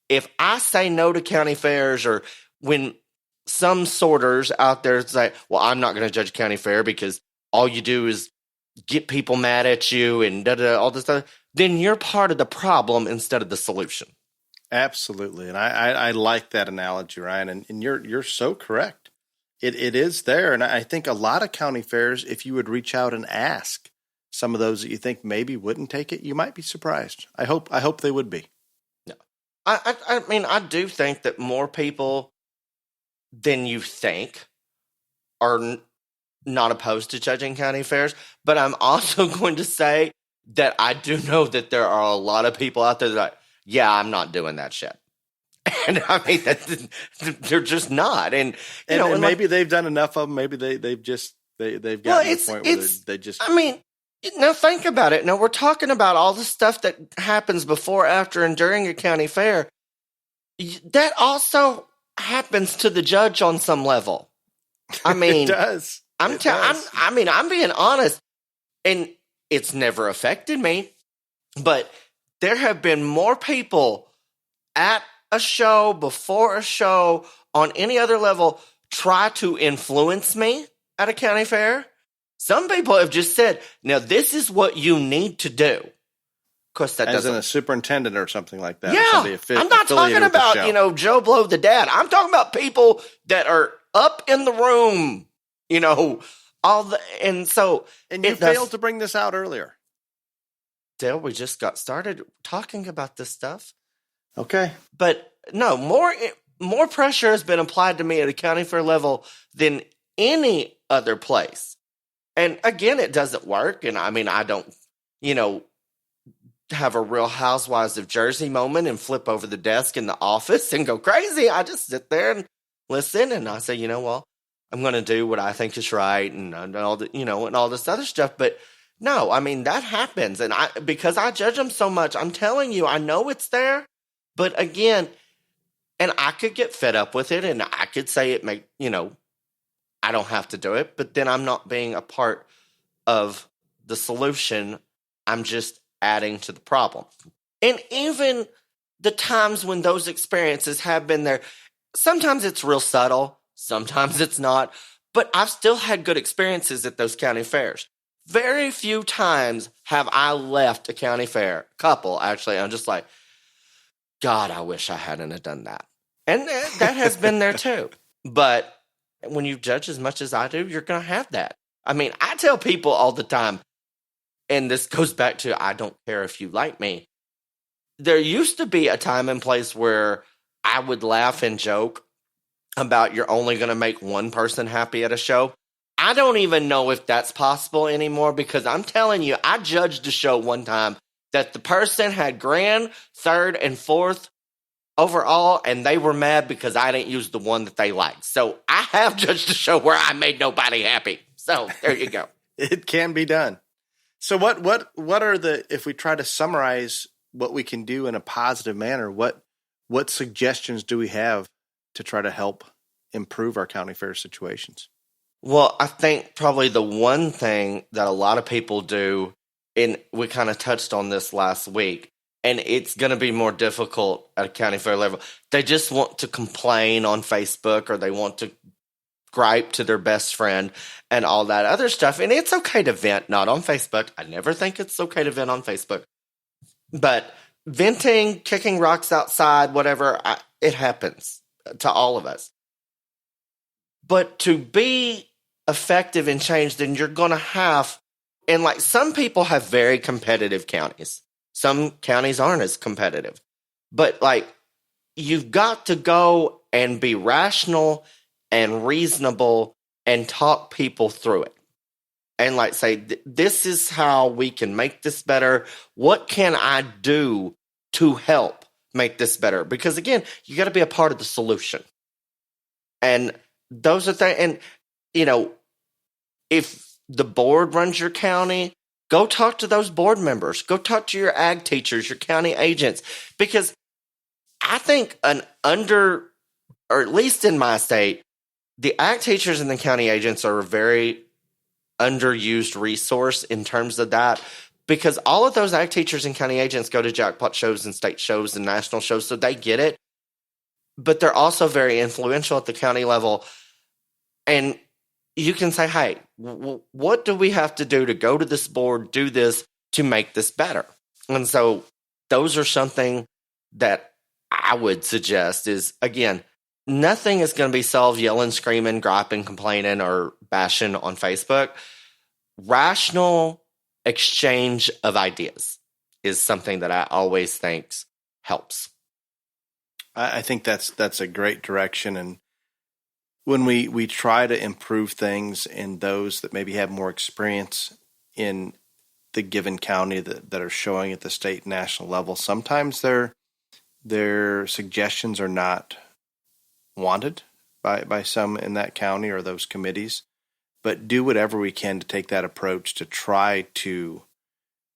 if I say no to county fairs, or when some sorters out there say, well, I'm not going to judge a county fair because all you do is get people mad at you and all this stuff, then you're part of the problem instead of the solution. Absolutely. And I like that analogy, Ryan. And you're so correct. It is there. And I think a lot of county fairs, if you would reach out and ask some of those that you think maybe wouldn't take it, you might be surprised. I hope they would be. No, I mean, I do think that more people than you think are not opposed to judging county fairs, but I'm also going to say that I do know that there are a lot of people out there that are like, yeah, I'm not doing that shit. And I mean, they're just not. And maybe they've done enough of them. Maybe they've gotten to the point where they just. I mean, now think about it. Now we're talking about all the stuff that happens before, after, and during a county fair. That also happens to the judge on some level. I mean, it does. I'm being honest, and it's never affected me. But there have been more people at a show, before a show, on any other level, try to influence me at a county fair. Some people have just said, now this is what you need to do. Of course, that doesn't. As a superintendent or something like that. Yeah, I'm not talking about, Joe Blow the dad. I'm talking about people that are up in the room, and you failed to bring this out earlier. Dale, we just got started talking about this stuff. Okay. But no, more pressure has been applied to me at a county fair level than any other place. And again, it doesn't work. And I mean, I don't, have a Real Housewives of Jersey moment and flip over the desk in the office and go crazy. I just sit there and listen. And I say, well, I'm going to do what I think is right and all the, and all this other stuff. But no, I mean, that happens. And because I judge them so much, I'm telling you, I know it's there. But again, and I could get fed up with it and I could say I don't have to do it, but then I'm not being a part of the solution. I'm just adding to the problem. And even the times when those experiences have been there, sometimes it's real subtle, sometimes it's not, but I've still had good experiences at those county fairs. Very few times have I left a county fair, couple actually, I'm just like, God, I wish I hadn't have done that. And that has been there too. But when you judge as much as I do, you're going to have that. I mean, I tell people all the time, and this goes back to I don't care if you like me. There used to be a time and place where I would laugh and joke about you're only going to make one person happy at a show. I don't even know if that's possible anymore because I'm telling you, I judged a show one time that the person had grand, third, and fourth overall, and they were mad because I didn't use the one that they liked. So I have judged a show where I made nobody happy. So there you go. It can be done. So what are if we try to summarize what we can do in a positive manner, what suggestions do we have to try to help improve our county fair situations? Well, I think probably the one thing that a lot of people do, and we kind of touched on this last week, and it's going to be more difficult at a county fair level. They just want to complain on Facebook or they want to gripe to their best friend and all that other stuff. And it's okay to vent, not on Facebook. I never think it's okay to vent on Facebook. But venting, kicking rocks outside, whatever, it happens to all of us. But to be effective and change, then you're going to have, and like some people have very competitive counties. Some counties aren't as competitive. But like you've got to go and be rational and reasonable and talk people through it. And like say, this is how we can make this better. What can I do to help make this better? Because again, you got to be a part of the solution. And those are things, and if the board runs your county, go talk to those board members. Go talk to your ag teachers, your county agents. Because I think or at least in my state, the ag teachers and the county agents are a very underused resource in terms of that. Because all of those ag teachers and county agents go to jackpot shows and state shows and national shows, so they get it. But they're also very influential at the county level. And you can say, hey, what do we have to do to go to this board, do this to make this better? And so those are something that I would suggest is, again, nothing is going to be solved yelling, screaming, griping, complaining, or bashing on Facebook. Rational exchange of ideas is something that I always think helps. I think that's a great direction. And when we try to improve things in those that maybe have more experience in the given county that are showing at the state and national level, sometimes their suggestions are not wanted by some in that county or those committees, but do whatever we can to take that approach to try to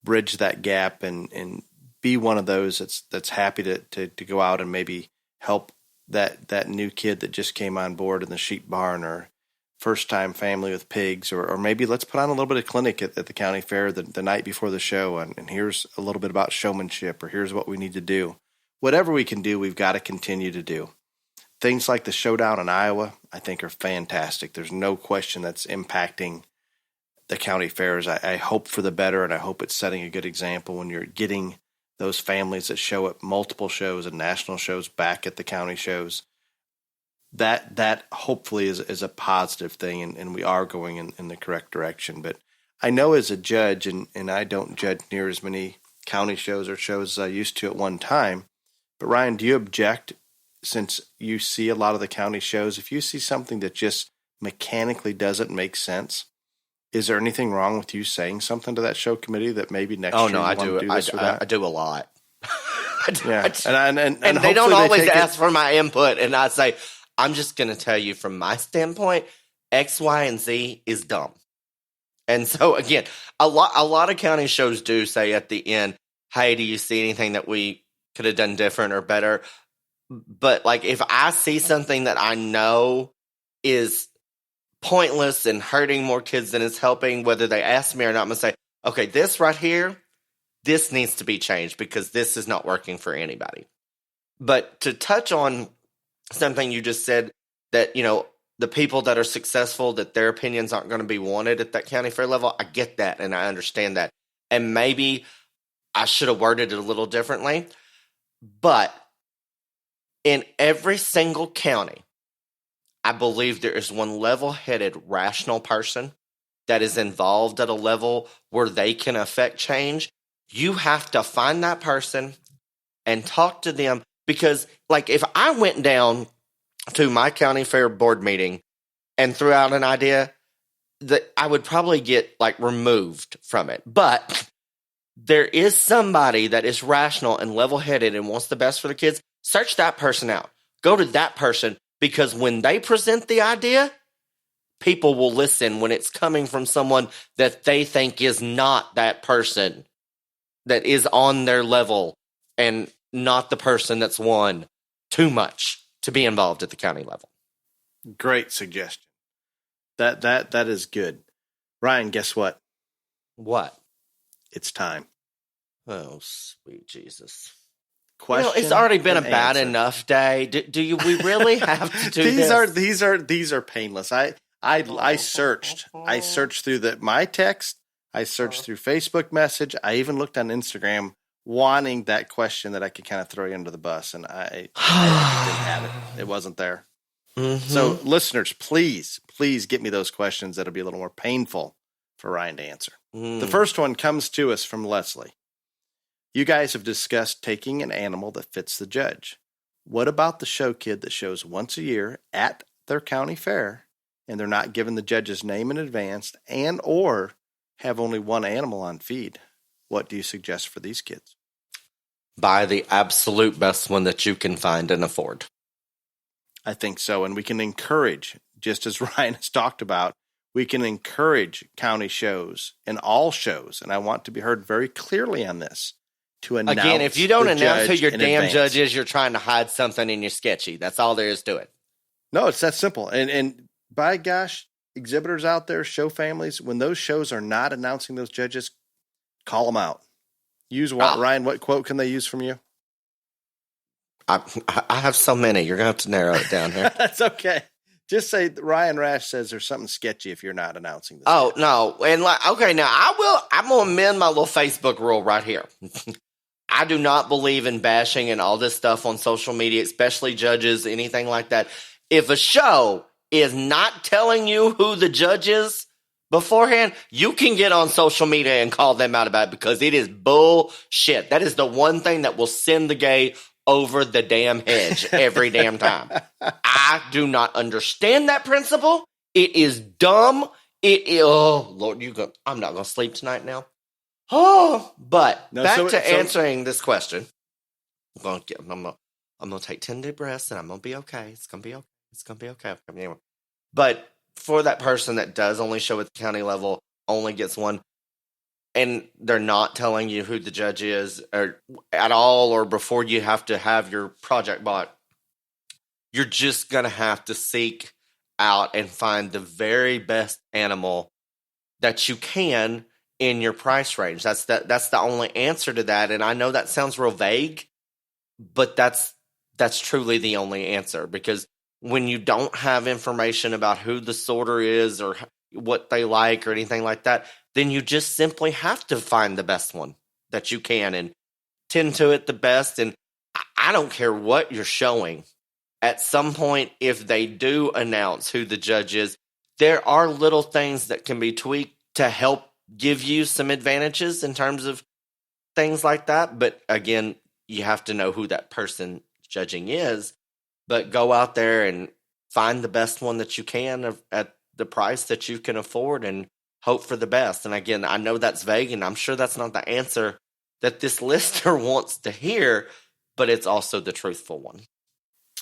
bridge that gap and be one of those that's happy to go out and maybe help that new kid that just came on board in the sheep barn, or first time family with pigs, or maybe let's put on a little bit of clinic at the county fair the night before the show, and here's a little bit about showmanship, or here's what we need to do. Whatever we can do, we've got to continue to do. Things like the showdown in Iowa, I think, are fantastic. There's no question that's impacting the county fairs. I hope for the better, and I hope it's setting a good example when you're getting those families that show at multiple shows and national shows back at the county shows. That hopefully is a positive thing, and we are going in the correct direction. But I know as a judge, and I don't judge near as many county shows or shows as I used to at one time, but Ryan, do you object, since you see a lot of the county shows, if you see something that just mechanically doesn't make sense, is there anything wrong with you saying something to that show committee that maybe next year you want to do this or that? I do a lot. Yeah. And they don't always ask for my input, and I say, I'm just going to tell you from my standpoint, X, Y, and Z is dumb. And so, again, a lot of county shows do say at the end, hey, do you see anything that we could have done different or better? But like, if I see something that I know is pointless and hurting more kids than it's helping, whether they ask me or not, I'm going to say, okay, this right here, this needs to be changed because this is not working for anybody. But to touch on something you just said, that, you know, the people that are successful, that their opinions aren't going to be wanted at that county fair level, I get that and I understand that. And maybe I should have worded it a little differently. But in every single county, I believe there is one level-headed, rational person that is involved at a level where they can affect change. You have to find that person and talk to them, because, like, if I went down to my county fair board meeting and threw out an idea, that I would probably get, like, removed from it. But there is somebody that is rational and level-headed and wants the best for the kids. Search that person out. Go to that person, because when they present the idea, people will listen when it's coming from someone that they think is not that person, that is on their level, and not the person that's won too much to be involved at the county level. Great suggestion. That is good. Ryan, guess what? What? It's time. Oh, sweet Jesus. Question. It's already been a bad answer. enough day. We really have to do this? These are painless. I searched through my text. I searched through Facebook message. I even looked on Instagram, wanting that question that I could kind of throw you under the bus, and I didn't have it. It wasn't there. Mm-hmm. So, listeners, please get me those questions that'll be a little more painful for Ryan to answer. The first one comes to us from Leslie. You guys have discussed taking an animal that fits the judge. What about the show kid that shows once a year at their county fair, and they're not given the judge's name in advance, and or have only one animal on feed? What do you suggest for these kids? Buy the absolute best one that you can find and afford. I think so. And we can encourage, just as Ryan has talked about, we can encourage county shows and all shows, and I want to be heard very clearly on this, to announce. Again, if you don't announce who your damn advance. judge is, you're trying to hide something and you're sketchy. That's all there is to it. No, it's that simple. And by gosh, exhibitors out there, show families, when those shows are not announcing those judges, call them out. Use what, Ryan? What quote can they use from you? I have so many. You're going to have to narrow it down here. That's okay. Just say Ryan Rash says there's something sketchy if you're not announcing this. Oh, no. And okay, now I'm going to amend my little Facebook rule right here. I do not believe in bashing and all this stuff on social media, especially judges, anything like that. If a show is not telling you who the judge is, beforehand, you can get on social media and call them out about it because it is bullshit. That is the one thing that will send the gay over the damn hedge every damn time. I do not understand that principle. It is dumb. Oh, Lord, I'm not going to sleep tonight now. Oh, but back to answering this question. I'm going to take 10 deep breaths and I'm going to be okay. It's going to be okay. It's going to be okay. Anyway. But for that person that does only show at the county level, only gets one, and they're not telling you who the judge is or at all, or before you have to have your project bought, you're just going to have to seek out and find the very best animal that you can in your price range. That's the only answer to that. And I know that sounds real vague, but that's truly the only answer, because when you don't have information about who the sorter is or what they like or anything like that, then you just simply have to find the best one that you can and tend to it the best. And I don't care what you're showing. At some point, if they do announce who the judge is, there are little things that can be tweaked to help give you some advantages in terms of things like that. But again, you have to know who that person judging is. But go out there and find the best one that you can at the price that you can afford and hope for the best. And again, I know that's vague, and I'm sure that's not the answer that this listener wants to hear, but it's also the truthful one.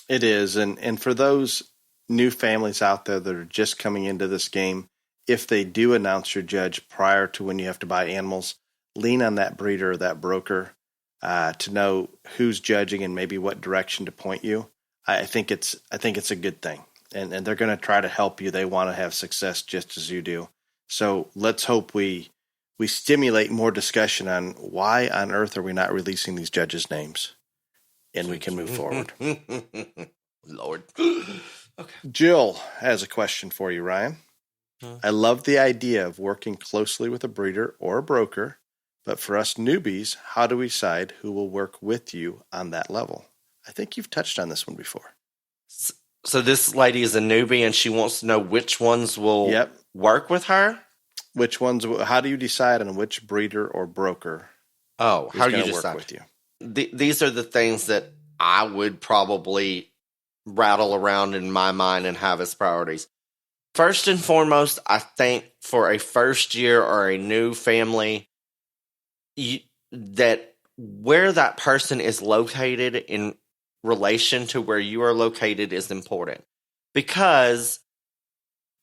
It is. And for those new families out there that are just coming into this game, if they do announce your judge prior to when you have to buy animals, lean on that breeder or that broker to know who's judging and maybe what direction to point you. I think it's a good thing, and they're going to try to help you. They want to have success just as you do. So let's hope we stimulate more discussion on why on earth are we not releasing these judges' names, and we can move forward. Lord. Okay. Jill has a question for you, Ryan. I love the idea of working closely with a breeder or a broker, but for us newbies, how do we decide who will work with you on that level? I think you've touched on this one before. So this lady is a newbie, and she wants to know which ones will work with her? Which ones? How do you decide on which breeder or broker how do you decide? Work with you? These are the things that I would probably rattle around in my mind and have as priorities. First and foremost, I think for a first year or a new family, that where that person is located in relation to where you are located is important. Because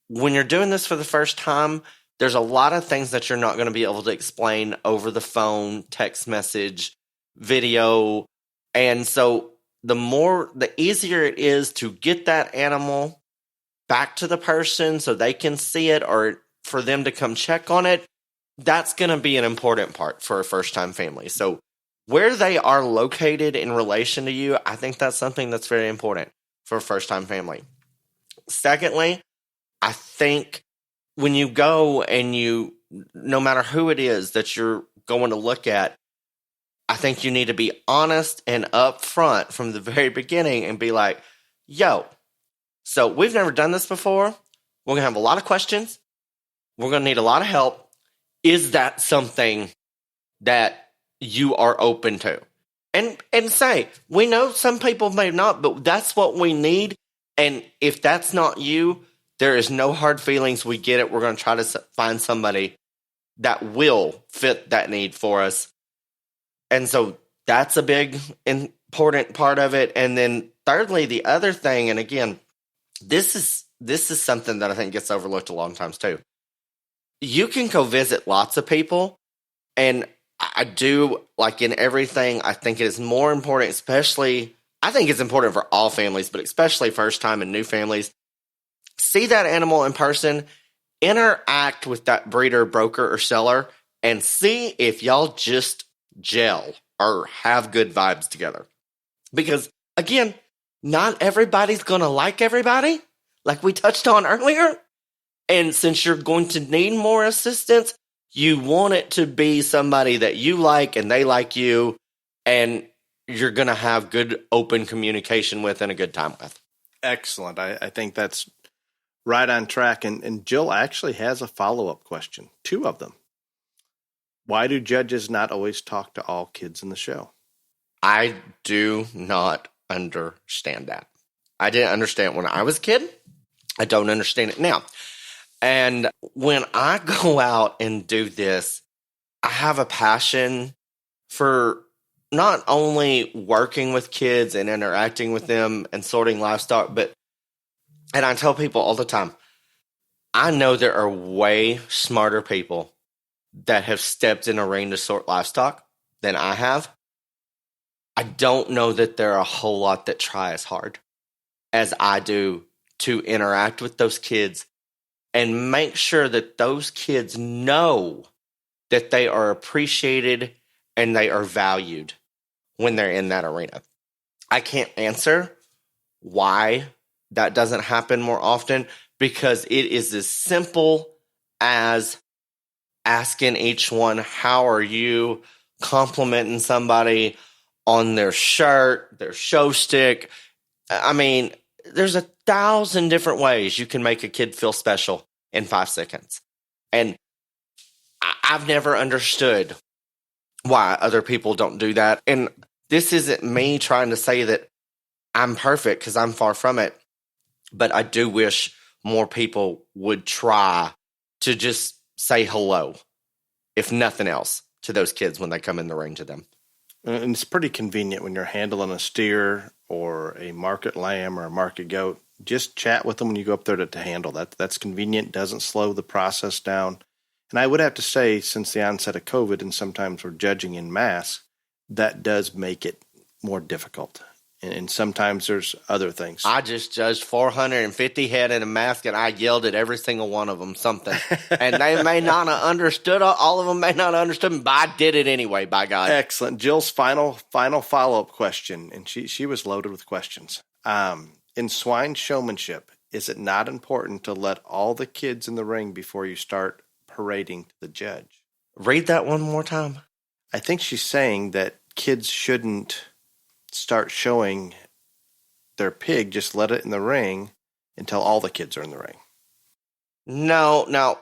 when you're doing this for the first time, there's a lot of things that you're not going to be able to explain over the phone, text message, video. And so the easier it is to get that animal back to the person so they can see it, or for them to come check on it, that's going to be an important part for a first-time family. So where they are located in relation to you, I think that's something that's very important for a first-time family. Secondly, I think when you go and no matter who it is that you're going to look at, I think you need to be honest and upfront from the very beginning and be like, yo, so we've never done this before. We're going to have a lot of questions. We're going to need a lot of help. Is that something that you are open to? And say, we know some people may not, but that's what we need. And if that's not you, there is no hard feelings. We get it. We're going to try to find somebody that will fit that need for us. And so that's a big, important part of it. And then thirdly, the other thing, and again, this is something that I think gets overlooked a lot of times too. You can go visit lots of people, and I do, like in everything, I think it is more important, I think it's important for all families, but especially first time and new families. See that animal in person, interact with that breeder, broker, or seller, and see if y'all just gel or have good vibes together. Because again, not everybody's going to like everybody, like we touched on earlier. And since you're going to need more assistance, you want it to be somebody that you like and they like you, and you're going to have good open communication with and a good time with. Excellent. I think that's Right on track. And Jill actually has a follow-up question, 2 of them. Why do judges not always talk to all kids in the show? I do not understand that. I didn't understand it when I was a kid. I don't understand it now. And when I go out and do this, I have a passion for not only working with kids and interacting with them and sorting livestock, and I tell people all the time, I know there are way smarter people that have stepped in a ring to sort livestock than I have. I don't know that there are a whole lot that try as hard as I do to interact with those kids and make sure that those kids know that they are appreciated and they are valued when they're in that arena. I can't answer why that doesn't happen more often, because it is as simple as asking each one, how are you? Complimenting somebody on their shirt, their show stick. I mean, there's 1,000 different ways you can make a kid feel special in 5 seconds. And I've never understood why other people don't do that. And this isn't me trying to say that I'm perfect, because I'm far from it. But I do wish more people would try to just say hello, if nothing else, to those kids when they come in the ring to them. And it's pretty convenient when you're handling a steer or a market lamb or a market goat. Just chat with them when you go up there to handle that. That's convenient, doesn't slow the process down. And I would have to say, since the onset of COVID, and sometimes we're judging in mass, that does make it more difficult. And sometimes there's other things. I just judged 450 head in a mask, and I yelled at every single one of them something. And they may not have understood, all of them may not have understood, but I did it anyway, by God. Excellent. Jill's final follow-up question, and she was loaded with questions. In swine showmanship, is it not important to let all the kids in the ring before you start parading to the judge? Read that one more time. I think she's saying that kids shouldn't start showing their pig, just let it in the ring until all the kids are in the ring. No,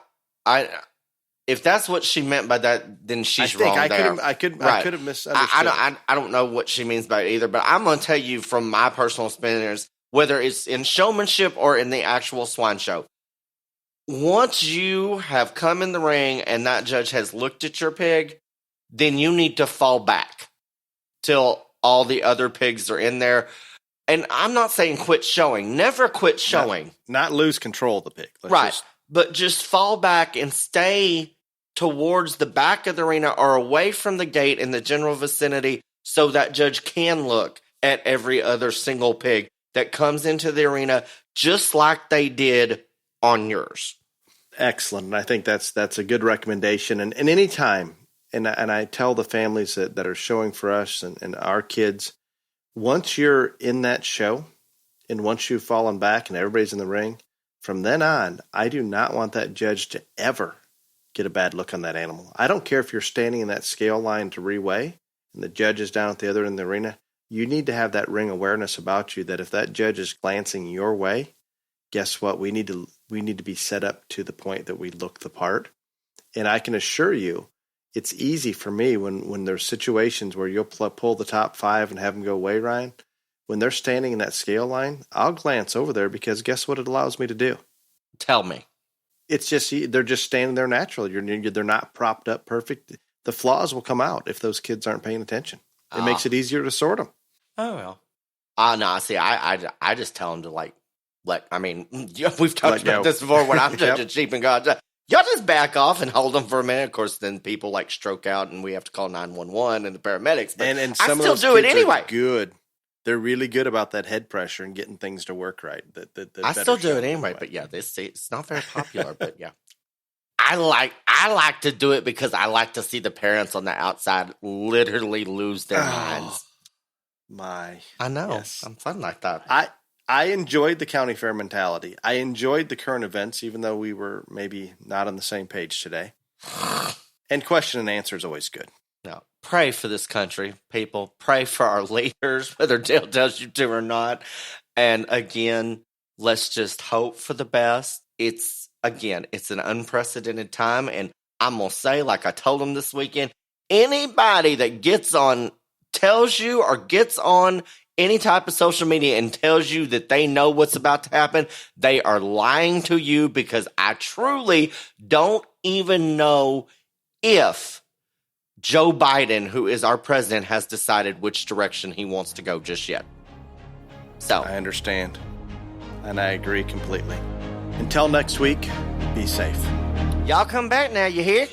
if that's what she meant by that, then she's wrong. I could have misunderstood. I don't know what she means by it either, but I'm going to tell you from my personal experience, whether it's in showmanship or in the actual swine show, once you have come in the ring and that judge has looked at your pig, then you need to fall back till all the other pigs are in there. And I'm not saying quit showing. Never quit showing. Not lose control of the pig. But just fall back and stay towards the back of the arena or away from the gate in the general vicinity so that judge can look at every other single pig that comes into the arena, just like they did on yours. Excellent. And I think that's a good recommendation. And any time, and I tell the families that are showing for us and our kids, once you're in that show and once you've fallen back and everybody's in the ring, from then on, I do not want that judge to ever get a bad look on that animal. I don't care if you're standing in that scale line to reweigh and the judge is down at the other end of the arena. You need to have that ring awareness about you that if that judge is glancing your way, guess what? We need to be set up to the point that we look the part. And I can assure you, it's easy for me when there's situations where you'll pull the top 5 and have them go away, Ryan. When they're standing in that scale line, I'll glance over there because guess what it allows me to do? Tell me. It's just they're just standing there naturally. They're not propped up perfect. The flaws will come out if those kids aren't paying attention. It makes it easier to sort them. Oh, well. No, see, I just tell them to we've talked about this before when I'm judging sheep and gods. Y'all just back off and hold them for a minute. Of course, then people stroke out and we have to call 911 and the paramedics. But and some I still of those do it kids anyway. Are good. They're really good about that head pressure and getting things to work right. I still do it anyway. But yeah, it's not very popular. But yeah, I like to do it because I like to see the parents on the outside literally lose their minds. I know. Yes. I'm fun like that. I enjoyed the county fair mentality. I enjoyed the current events, even though we were maybe not on the same page today. And question and answer is always good. No, pray for this country, people. Pray for our leaders, whether Dale tells you to or not. And again, Let's just hope for the best. It's an unprecedented time. And I'm going to say, like I told them this weekend, anybody that tells you or gets on any type of social media and tells you that they know what's about to happen, they are lying to you, because I truly don't even know if Joe Biden, who is our president, has decided which direction he wants to go just yet. So I understand, and I agree completely. Until next week, be safe. Y'all come back now, you hear?